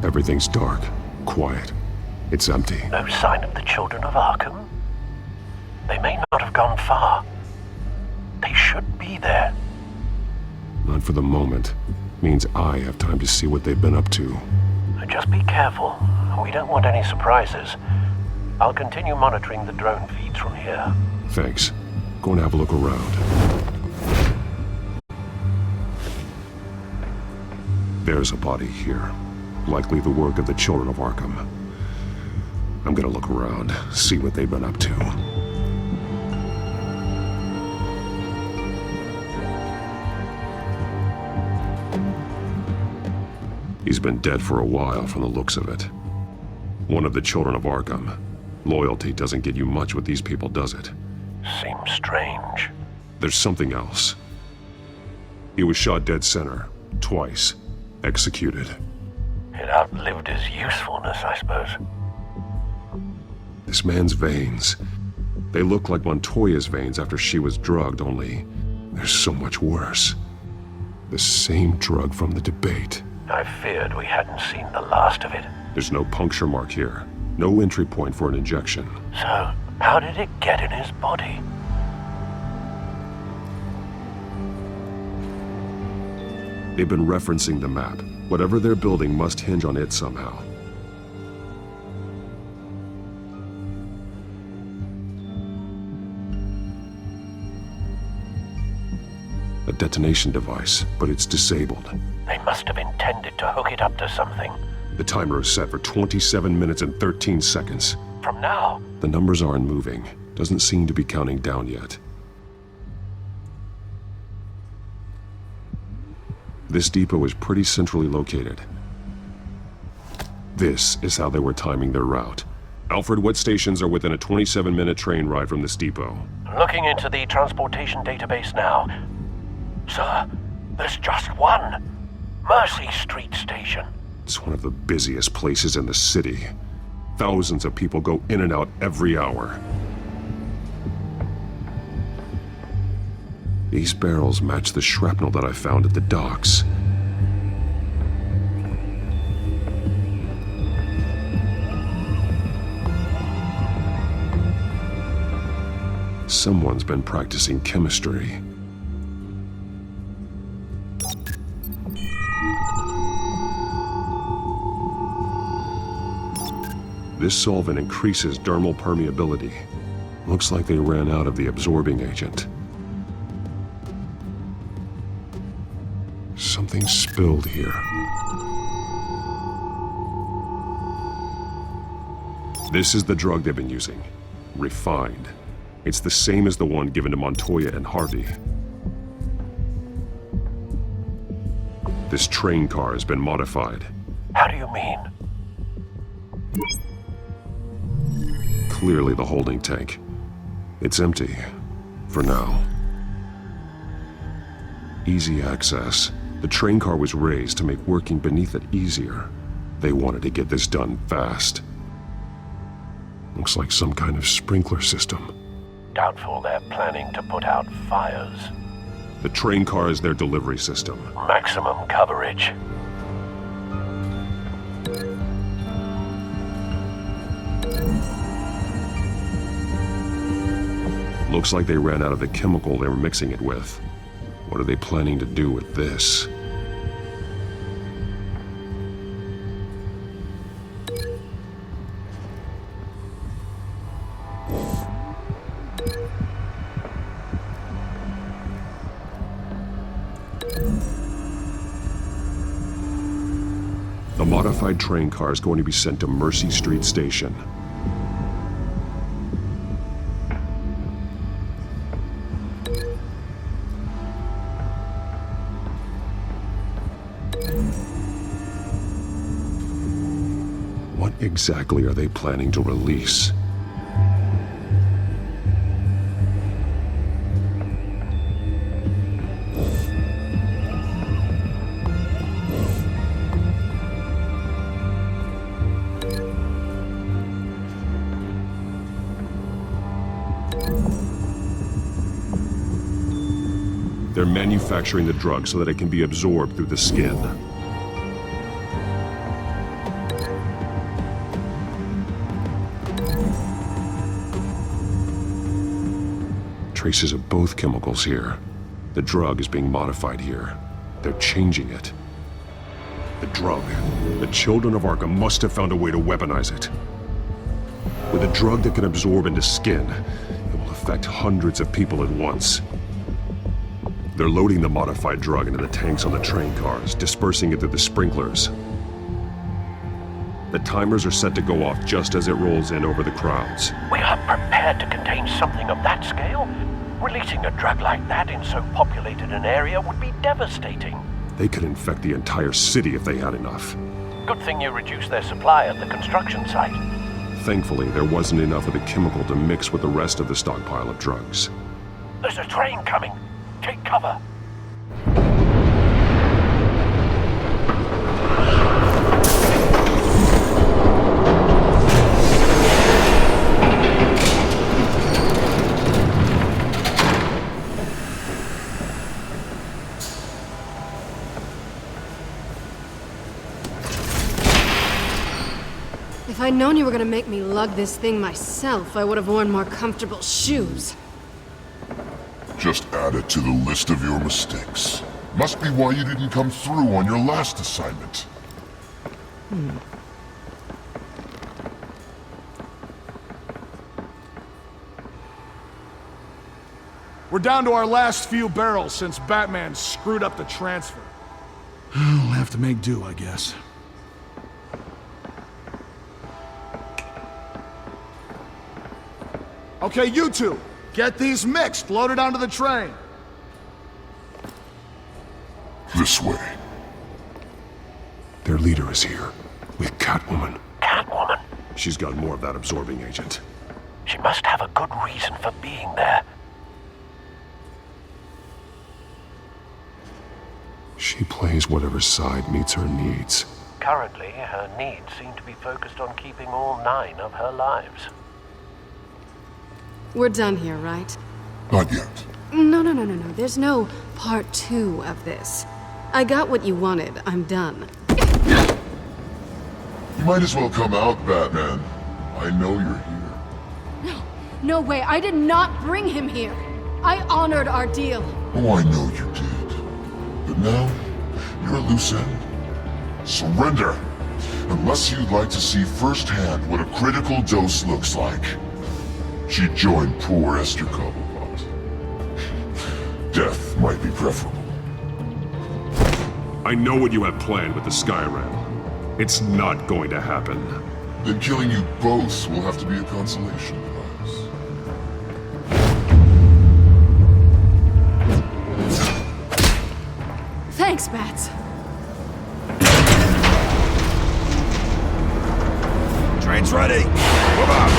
Everything's dark, quiet. It's empty. No sign of the children of Arkham? They may not have gone far. They should be there. Not for the moment. Means I have time to see what they've been up to. Just be careful. We don't want any surprises. I'll continue monitoring the drone feeds from here. Thanks. Go and have a look around. There's a body here. Likely the work of the children of Arkham. I'm gonna look around, see what they've been up to. He's been dead for a while from the looks of it. One of the children of Arkham. Loyalty doesn't get you much with these people, does it? Seems strange. There's something else. He was shot dead center, twice, executed. It outlived his usefulness, I suppose. This man's veins. They look like Montoya's veins after she was drugged, only they're so much worse. The same drug from the debate. I feared we hadn't seen the last of it. There's no puncture mark here. No entry point for an injection. So, how did it get in his body? They've been referencing the map. Whatever they're building must hinge on it somehow. A detonation device, but it's disabled. They must have intended to hook it up to something. The timer is set for 27 minutes and 13 seconds. From now? The numbers aren't moving. Doesn't seem to be counting down yet. This depot is pretty centrally located. This is how they were timing their route. Alfred, what stations are within a 27-minute train ride from this depot? Looking into the transportation database now. Sir, there's just one. Mercy Street Station. It's one of the busiest places in the city. Thousands of people go in and out every hour. These barrels match the shrapnel that I found at the docks. Someone's been practicing chemistry. This solvent increases dermal permeability. Looks like they ran out of the absorbing agent. Something spilled here. This is the drug they've been using. Refined. It's the same as the one given to Montoya and Harvey. This train car has been modified. How do you mean? Clearly the holding tank. It's empty. For now. Easy access. The train car was raised to make working beneath it easier. They wanted to get this done fast. Looks like some kind of sprinkler system. Doubtful they're planning to put out fires. The train car is their delivery system. Maximum coverage. Looks like they ran out of the chemical they were mixing it with. What are they planning to do with this? The modified train car is going to be sent to Mercy Street Station. What exactly are they planning to release? They're manufacturing the drug so that it can be absorbed through the skin. Traces of both chemicals here. The drug is being modified here. They're changing it. The drug. The children of Arkham must have found a way to weaponize it. With a drug that can absorb into skin, it will affect hundreds of people at once. They're loading the modified drug into the tanks on the train cars, dispersing it through the sprinklers. The timers are set to go off just as it rolls in over the crowds. We are prepared to contain something of that scale? Releasing a drug like that in so populated an area would be devastating. They could infect the entire city if they had enough. Good thing you reduced their supply at the construction site. Thankfully, there wasn't enough of the chemical to mix with the rest of the stockpile of drugs. There's a train coming. Take cover. If I'd known you were gonna make me lug this thing myself, I would have worn more comfortable shoes. Just add it to the list of your mistakes. Must be why you didn't come through on your last assignment. We're down to our last few barrels since Batman screwed up the transfer. We'll have to make do, I guess. Okay, you two, get these mixed, loaded onto the train. This way. Their leader is here, with Catwoman. Catwoman? She's got more of that absorbing agent. She must have a good reason for being there. She plays whatever side meets her needs. Currently, her needs seem to be focused on keeping all 9 of her lives. We're done here, right? Not yet. No. There's no part 2 of this. I got what you wanted. I'm done. You might as well come out, Batman. I know you're here. No way. I did not bring him here. I honored our deal. Oh, I know you did. But now, you're a loose end. Surrender! Unless you'd like to see firsthand what a critical dose looks like. She joined poor Esther Cobblepot. Death might be preferable. I know what you have planned with the Skyrim. It's not going to happen. Then killing you both will have to be a consolation prize. Thanks, Bats. Train's ready! Move out!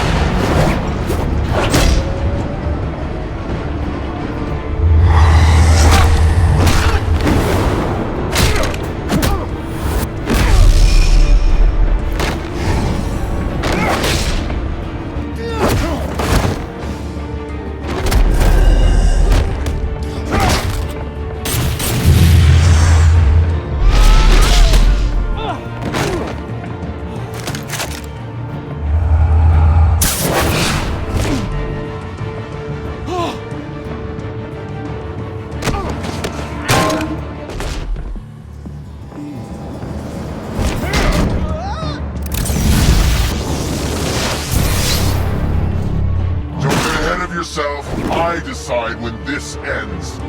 I decide when this ends.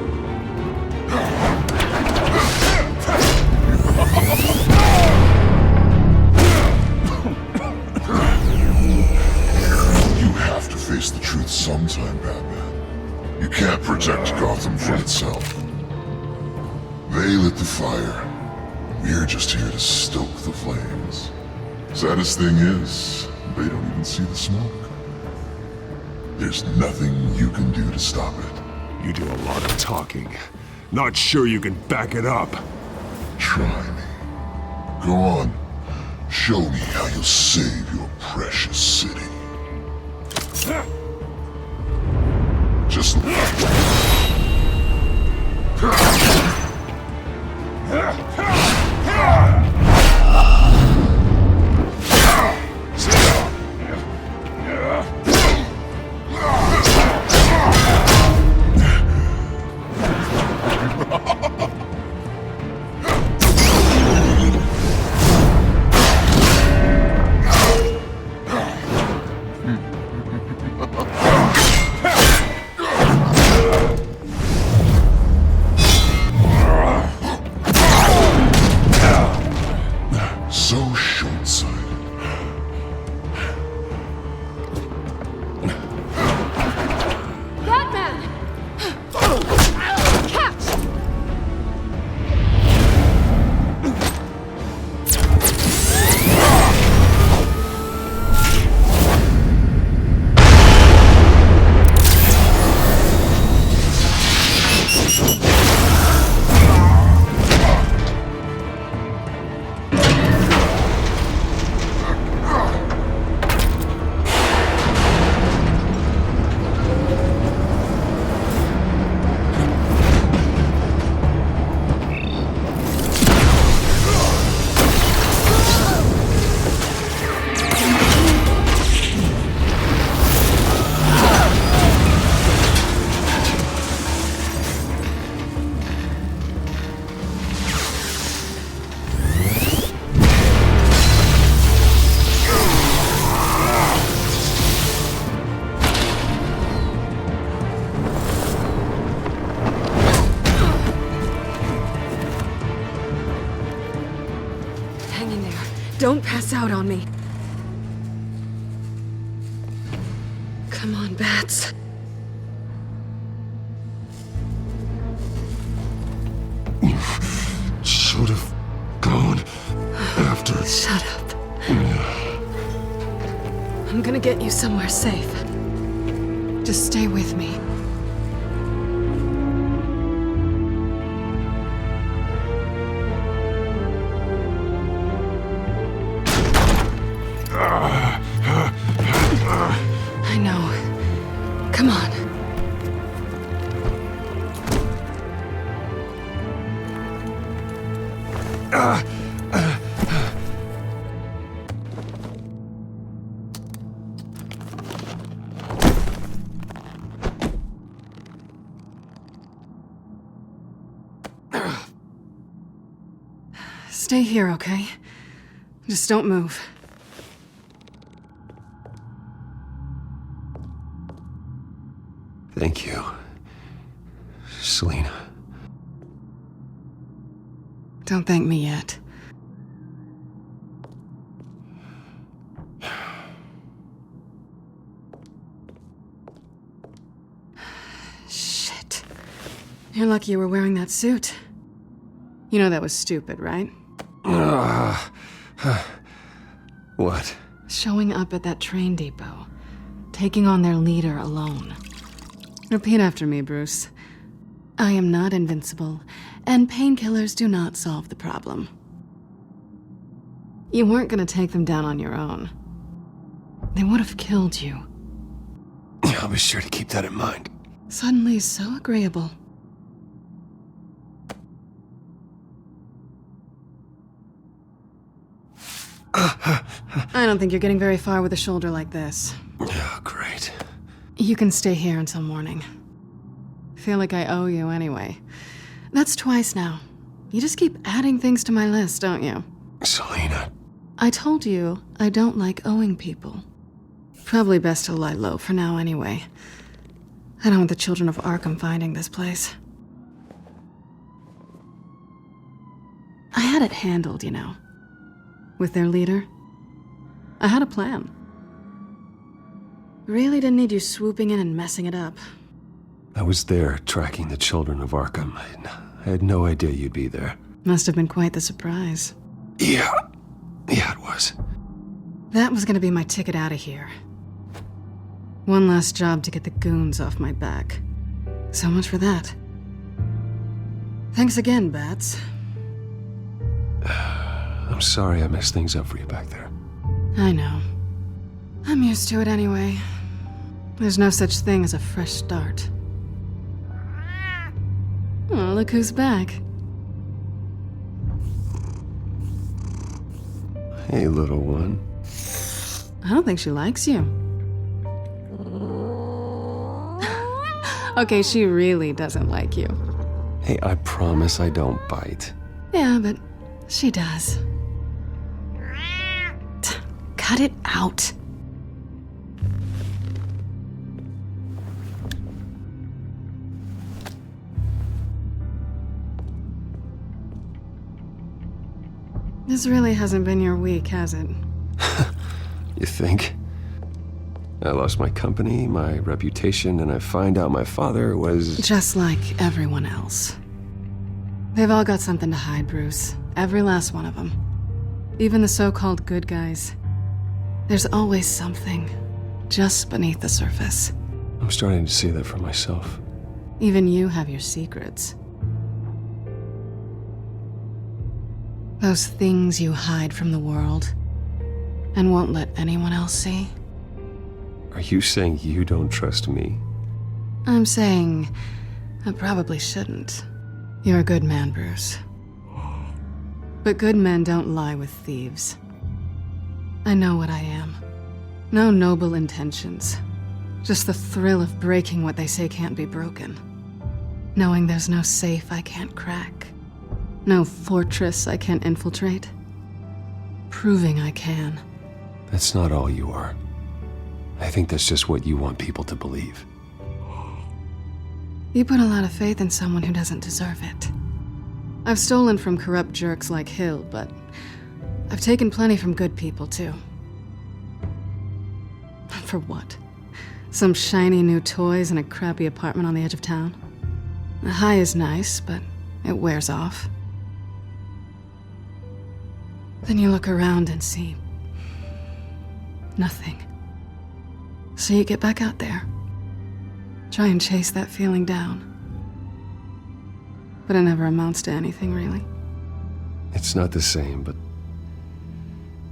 You have to face the truth sometime, Batman. You can't protect Gotham from itself. They lit the fire. We're just here to stoke the flames. Saddest thing is, they don't even see the smoke. There's nothing you can do to stop it. You do a lot of talking. Not sure you can back it up. Try me. Go on. Show me how you'll save your precious city. Just so short-sighted. Batman! Catch! Hang in there. Don't pass out on me. Come on, Bats. Should have gone after. Shut up. I'm gonna get you somewhere safe. Just stay with me. Stay here, okay? Just don't move. Thank you, Selina. Don't thank me yet. Shit. You're lucky you were wearing that suit. You know that was stupid, right? What? Showing up at that train depot. Taking on their leader alone. Repeat after me, Bruce. I am not invincible, and painkillers do not solve the problem. You weren't gonna take them down on your own. They would have killed you. I'll be sure to keep that in mind. Suddenly so agreeable. I don't think you're getting very far with a shoulder like this. Oh, great. You can stay here until morning. Feel like I owe you anyway. That's twice now. You just keep adding things to my list, don't you? Selina. I told you I don't like owing people. Probably best to lie low for now anyway. I don't want the children of Arkham finding this place. I had it handled, you know. With their leader. I had a plan. Really didn't need you swooping in and messing it up. I was there tracking the children of Arkham. I had no idea you'd be there. Must have been quite the surprise. Yeah, it was. That was gonna be my ticket out of here. One last job to get the goons off my back. So much for that. Thanks again, Bats. I'm sorry I messed things up for you back there. I know. I'm used to it anyway. There's no such thing as a fresh start. Oh, look who's back. Hey, little one. I don't think she likes you. Okay, she really doesn't like you. Hey, I promise I don't bite. Yeah, but she does. Cut it out. This really hasn't been your week, has it? You think? I lost my company, my reputation, and I find out my father was... Just like everyone else. They've all got something to hide, Bruce. Every last one of them. Even the so-called good guys. There's always something just beneath the surface. I'm starting to see that for myself. Even you have your secrets. Those things you hide from the world and won't let anyone else see. Are you saying you don't trust me? I'm saying I probably shouldn't. You're a good man, Bruce. But good men don't lie with thieves. I know what I am. No noble intentions. Just the thrill of breaking what they say can't be broken. Knowing there's no safe I can't crack. No fortress I can't infiltrate. Proving I can. That's not all you are. I think that's just what you want people to believe. You put a lot of faith in someone who doesn't deserve it. I've stolen from corrupt jerks like Hill, but I've taken plenty from good people, too. For what? Some shiny new toys and a crappy apartment on the edge of town? The high is nice, but it wears off. Then you look around and see nothing. So you get back out there. Try and chase that feeling down. But it never amounts to anything, really. It's not the same, but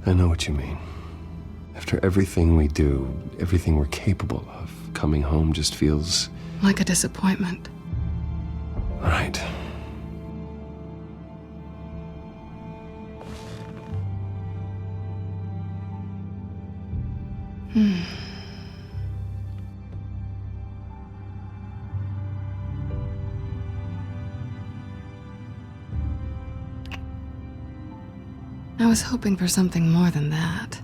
I know what you mean. After everything we do, everything we're capable of, coming home just feels... like a disappointment. Right. I was hoping for something more than that.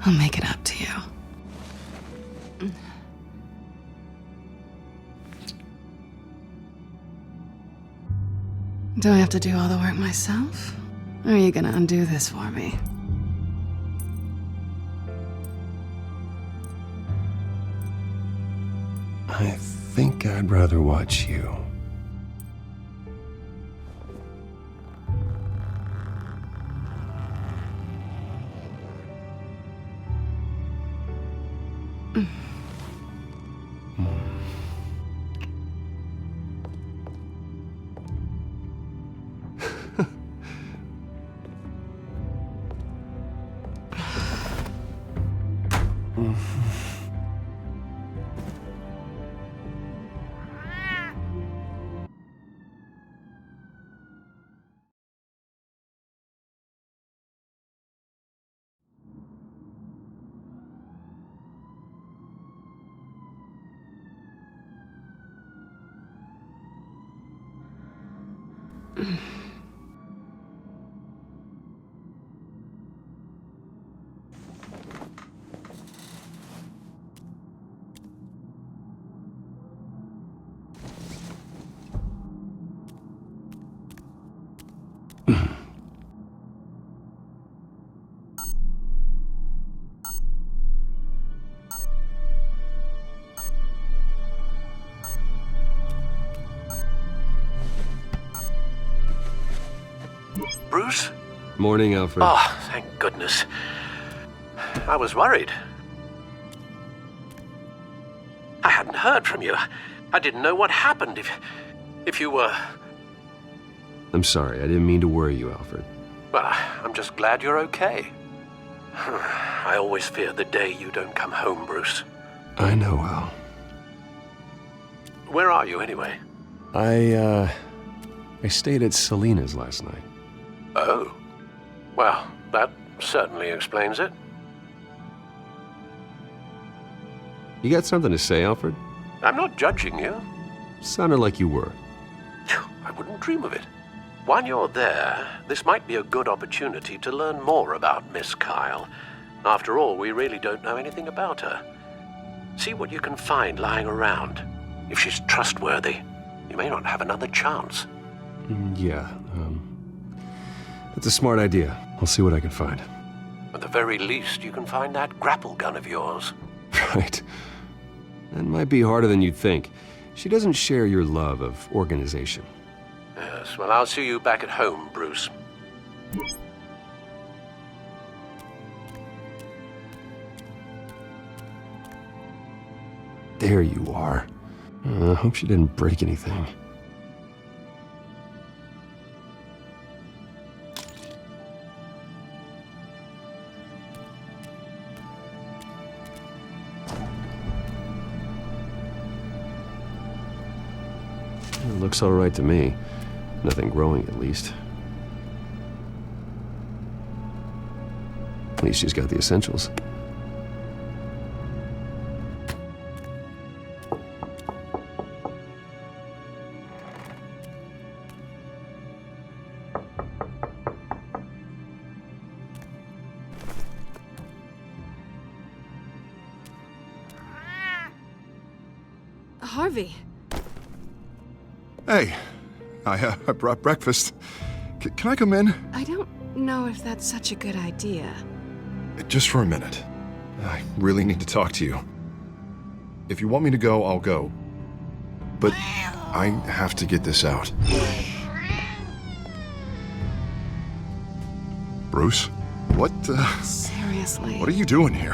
I'll make it up to you. Do I have to do all the work myself? Or are you gonna undo this for me? I think I'd rather watch you. Bruce? Morning, Alfred. Oh, thank goodness. I was worried. I hadn't heard from you. I didn't know what happened if you were... I'm sorry, I didn't mean to worry you, Alfred. Well, I'm just glad you're okay. I always fear the day you don't come home, Bruce. I know, Al. Where are you, anyway? I stayed at Selena's last night. Oh. Well, that certainly explains it. You got something to say, Alfred? I'm not judging you. Sounded like you were. I wouldn't dream of it. While you're there, this might be a good opportunity to learn more about Miss Kyle. After all, we really don't know anything about her. See what you can find lying around. If she's trustworthy, you may not have another chance. Yeah, that's a smart idea. I'll see what I can find. At the very least, you can find that grapple gun of yours. Right. That might be harder than you'd think. She doesn't share your love of organization. Yes, well, I'll see you back at home, Bruce. There you are. I hope she didn't break anything. It looks all right to me. Nothing growing, at least. At least she's got the essentials. Harvey. Hey, I brought breakfast. Can I come in? I don't know if that's such a good idea. Just for a minute. I really need to talk to you. If you want me to go, I'll go. But I have to get this out. Bruce? What, Seriously. What are you doing here?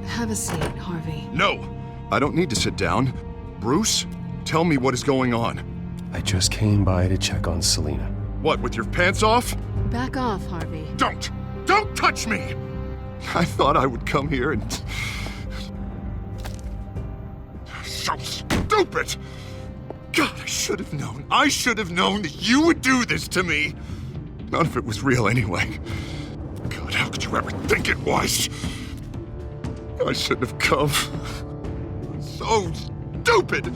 Have a seat, Harvey. No! I don't need to sit down. Bruce, tell me what is going on. I just came by to check on Selina. What, with your pants off? Back off, Harvey. Don't! Don't touch me! I thought I would come here and... So stupid! God, I should have known. I should have known that you would do this to me. None of it was real anyway. God, how could you ever think it was? I shouldn't have come. So stupid!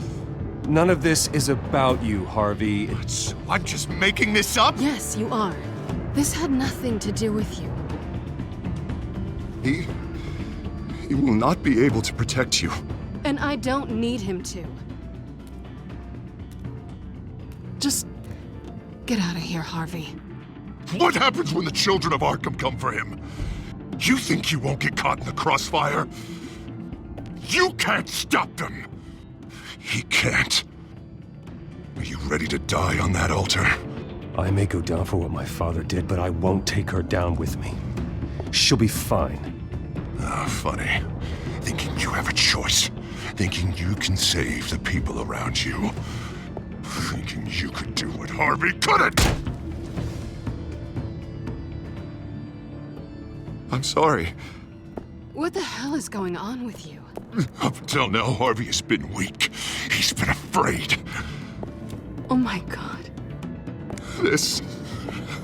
None of this is about you, Harvey. So I'm just making this up? Yes, you are. This had nothing to do with you. He will not be able to protect you. And I don't need him to. Just get out of here, Harvey. What happens when the children of Arkham come for him? You think you won't get caught in the crossfire? You can't stop them! He can't. Are you ready to die on that altar? I may go down for what my father did, but I won't take her down with me. She'll be fine. Ah, funny. Thinking you have a choice. Thinking you can save the people around you. Thinking you could do what Harvey couldn't! I'm sorry. What the hell is going on with you? Up until now, Harvey has been weak. He's been afraid. Oh my God. This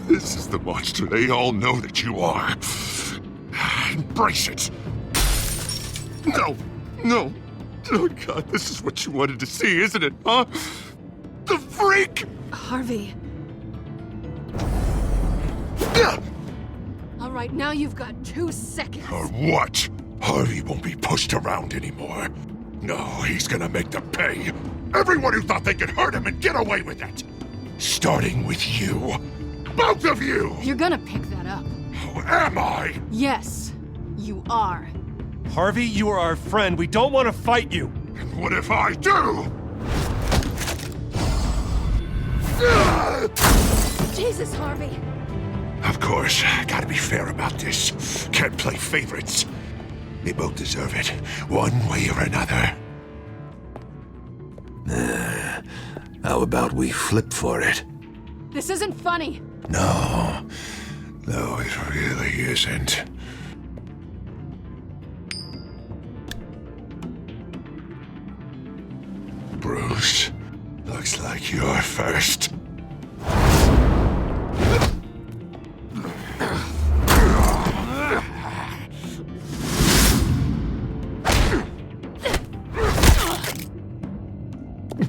is the monster they all know that you are. Embrace it. No. Oh God, this is what you wanted to see, isn't it, huh? The freak! Harvey. All right, now you've got 2 seconds. Or what? Harvey won't be pushed around anymore. No, he's gonna make them pay. Everyone who thought they could hurt him and get away with it. Starting with you. Both of you! You're gonna pick that up. Who am I? Yes, you are. Harvey, you are our friend. We don't want to fight you. And what if I do? Jesus, Harvey. Of course, gotta be fair about this. Can't play favorites. They both deserve it, one way or another. How about we flip for it? This isn't funny. No, it really isn't. Bruce, looks like you're first.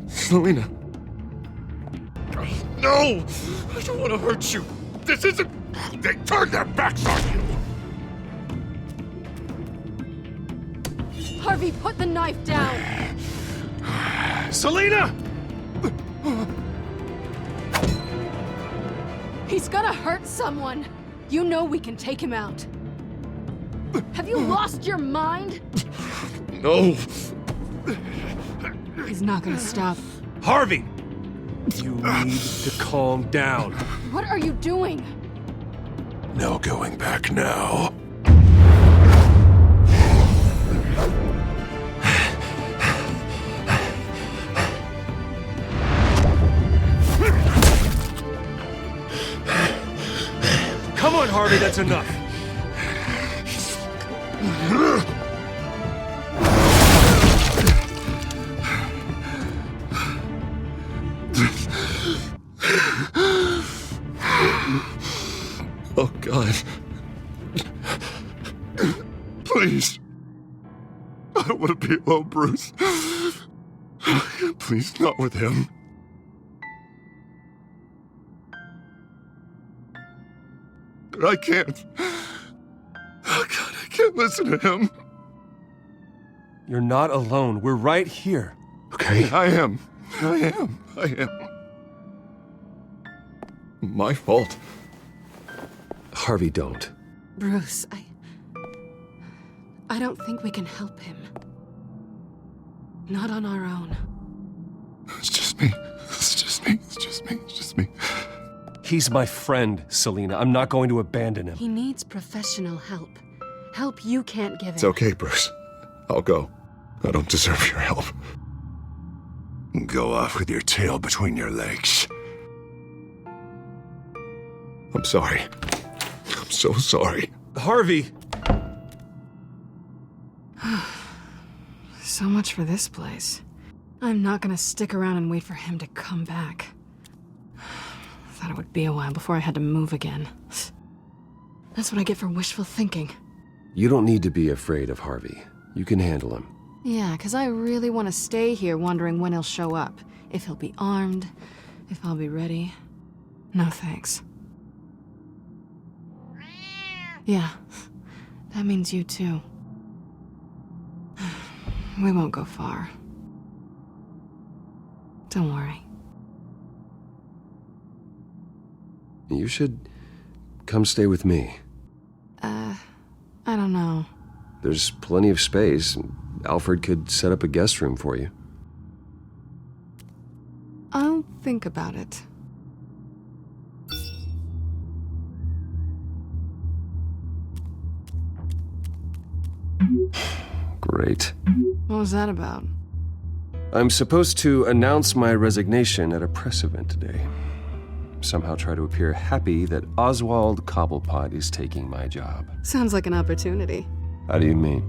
Selina. No! I don't want to hurt you. This isn't... They turned their backs on you. Harvey, put the knife down. Selina! He's gonna hurt someone. You know we can take him out. Have you lost your mind? No. He's not gonna stop. Harvey! You need to calm down. What are you doing? No going back now. Come on, Harvey, that's enough. Oh, God. Please. I don't want to be alone, Bruce. Please, not with him. But I can't. Oh, God, I can't listen to him. You're not alone. We're right here. Okay? I am. My fault. Harvey, don't. Bruce, I don't think we can help him. Not on our own. It's just me. He's my friend, Selina. I'm not going to abandon him. He needs professional help. Help you can't give him. It's okay, Bruce. I'll go. I don't deserve your help. Go off with your tail between your legs. I'm sorry. I'm so sorry. Harvey! So much for this place. I'm not gonna stick around and wait for him to come back. Thought it would be a while before I had to move again. That's what I get for wishful thinking. You don't need to be afraid of Harvey. You can handle him. Yeah, 'cause I really want to stay here wondering when he'll show up. If he'll be armed, if I'll be ready. No thanks. Yeah, that means you too. We won't go far. Don't worry. You should come stay with me. I don't know. There's plenty of space. Alfred could set up a guest room for you. I'll think about it. Great. What was that about? I'm supposed to announce my resignation at a press event today. Somehow try to appear happy that Oswald Cobblepot is taking my job. Sounds like an opportunity. How do you mean?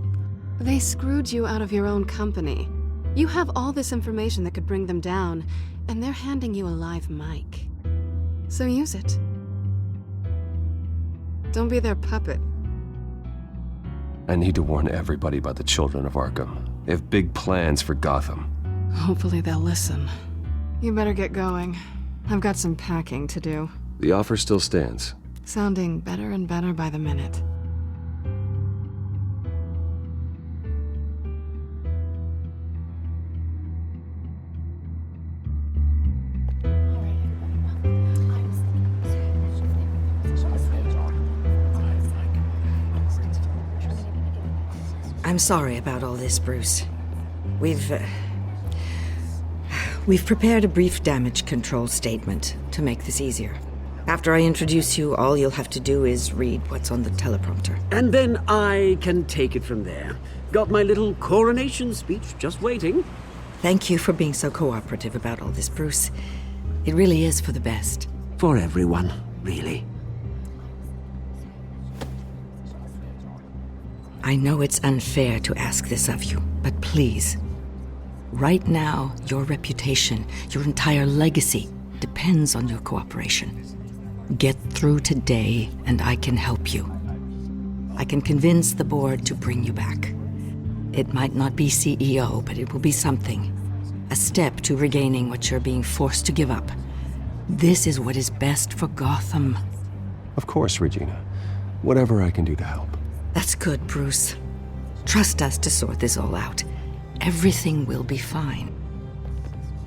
They screwed you out of your own company. You have all this information that could bring them down, and they're handing you a live mic. So use it. Don't be their puppet. I need to warn everybody about the children of Arkham. They have big plans for Gotham. Hopefully they'll listen. You better get going. I've got some packing to do. The offer still stands. Sounding better and better by the minute. I'm sorry about all this, Bruce. We've prepared a brief damage control statement to make this easier. After I introduce you, all you'll have to do is read what's on the teleprompter. And then I can take it from there. Got my little coronation speech just waiting. Thank you for being so cooperative about all this, Bruce. It really is for the best. For everyone, really. I know it's unfair to ask this of you, but please. Right now, your reputation, your entire legacy, depends on your cooperation. Get through today, and I can help you. I can convince the board to bring you back. It might not be CEO, but it will be something. A step to regaining what you're being forced to give up. This is what is best for Gotham. Of course, Regina. Whatever I can do to help. That's good, Bruce. Trust us to sort this all out. Everything will be fine.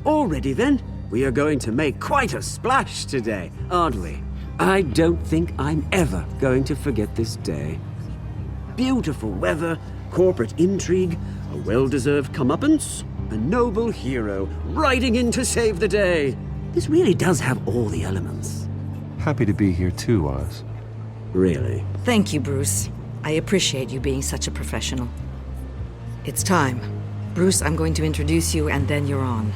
Already then, we are going to make quite a splash today, aren't we? I don't think I'm ever going to forget this day. Beautiful weather, corporate intrigue, a well-deserved comeuppance, a noble hero riding in to save the day. This really does have all the elements. Happy to be here too, Oz. Really? Thank you, Bruce. I appreciate you being such a professional. It's time. Bruce, I'm going to introduce you and then you're on.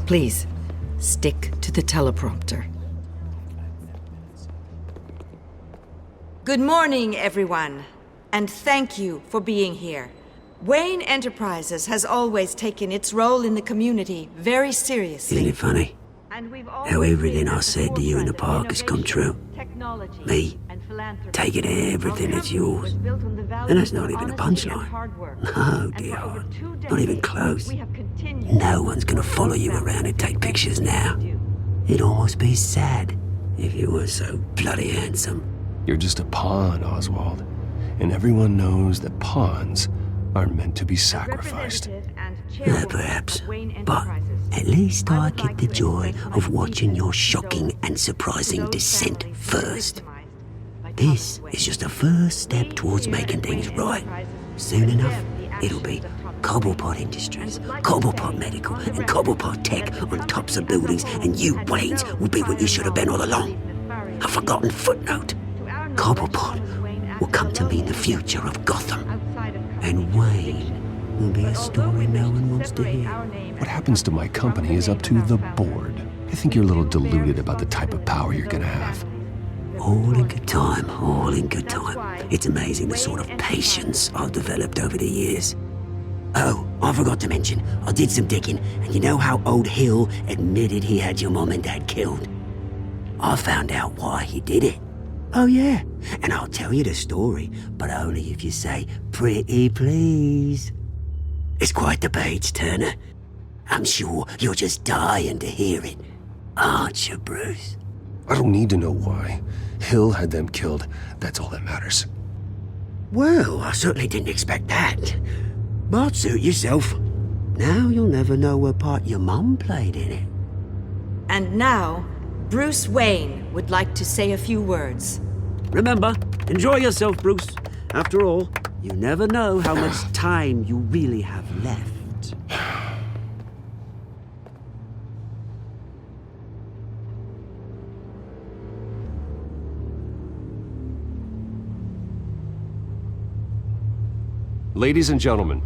Please, stick to the teleprompter. Good morning, everyone, and thank you for being here. Wayne Enterprises has always taken its role in the community very seriously. Isn't it funny? How everything I said to you in the park has come true. Me, taking everything that's yours. And that's not even a punchline. No, dear. Not even close. No one's gonna follow you around and take pictures now. It'd almost be sad if you were so bloody handsome. You're just a pawn, Oswald. And everyone knows that pawns are meant to be sacrificed. Perhaps. But at least I get the joy of watching your shocking and surprising descent first. This is just a first step towards making things right. Soon enough, it'll be Cobblepot Industries, Cobblepot Medical, and Cobblepot Tech on tops of buildings, and you, Waynes, will be what you should have been all along. A forgotten footnote. Cobblepot will come to mean the future of Gotham, and Wayne will be a story no one wants to hear. What happens to my company is up to the board. I think you're a little deluded about the type of power you're gonna have. All in good time, all in good time. It's amazing the sort of patience I've developed over the years. Oh, I forgot to mention, I did some digging, and you know how old Hill admitted he had your mom and dad killed? I found out why he did it. Oh yeah, and I'll tell you the story, but only if you say, pretty please. It's quite the page turner. I'm sure you're just dying to hear it, aren't you, Bruce? I don't need to know why. Hill had them killed. That's all that matters. Well, I certainly didn't expect that. But suit yourself. Now you'll never know what part your mum played in it. And now, Bruce Wayne would like to say a few words. Remember, enjoy yourself, Bruce. After all, you never know how much time you really have left. Ladies and gentlemen,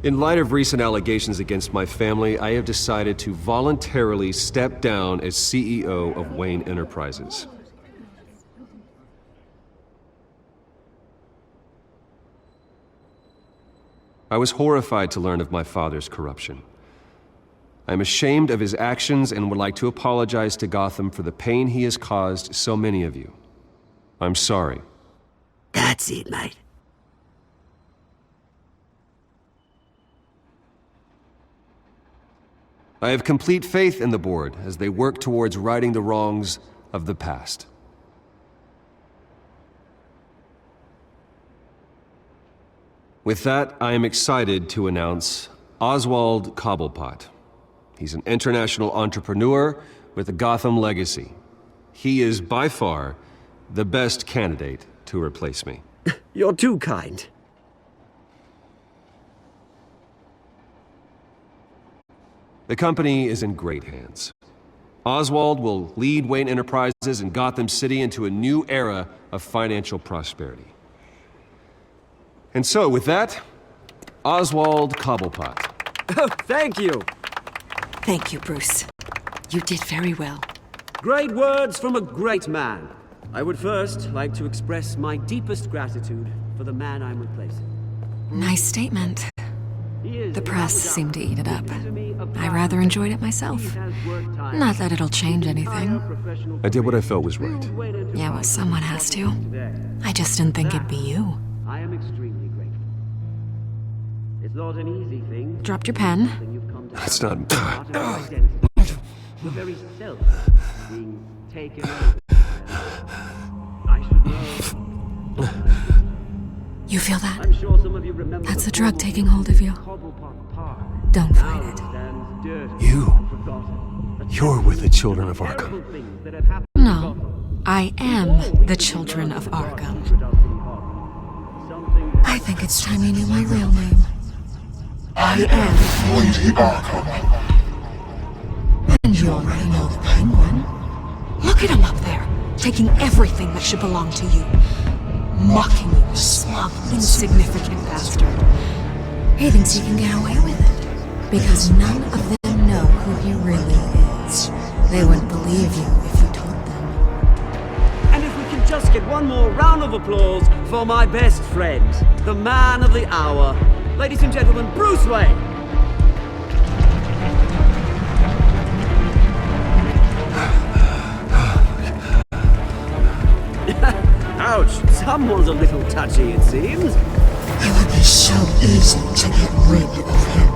in light of recent allegations against my family, I have decided to voluntarily step down as CEO of Wayne Enterprises. I was horrified to learn of my father's corruption. I am ashamed of his actions and would like to apologize to Gotham for the pain he has caused so many of you. I'm sorry. That's it, mate. I have complete faith in the board as they work towards righting the wrongs of the past. With that, I am excited to announce Oswald Cobblepot. He's an international entrepreneur with a Gotham legacy. He is by far the best candidate to replace me. You're too kind. The company is in great hands. Oswald will lead Wayne Enterprises and Gotham City into a new era of financial prosperity. And so, with that, Oswald Cobblepot. Oh, thank you. Thank you, Bruce. You did very well. Great words from a great man. I would first like to express my deepest gratitude for the man I'm replacing. Nice statement. The press seemed to eat it up. I rather enjoyed it myself. Not that it'll change anything. I did what I felt was right. Yeah, well, someone has to. I just didn't think it'd be you. I am extremely grateful. It's not an easy thing. Dropped your pen. That's not... The very self being taken over. I should know. You feel that? I'm sure some of you remember. That's the drug taking hold of you. Don't fight it. You're with the children of Arkham. No, I am the children of Arkham. I think it's time you knew my real name. I am Lady Arkham. And you already know the Penguin. Look at him up there, taking everything that should belong to you. Mocking you, smug, insignificant bastard. He thinks he can get away with it, because none of them know who he really is. They wouldn't believe you if you told them. And if we can just get one more round of applause for my best friend, the man of the hour, ladies and gentlemen, Bruce Wayne. Ouch, someone's a little touchy, it seems. It would be so easy to get rid of him.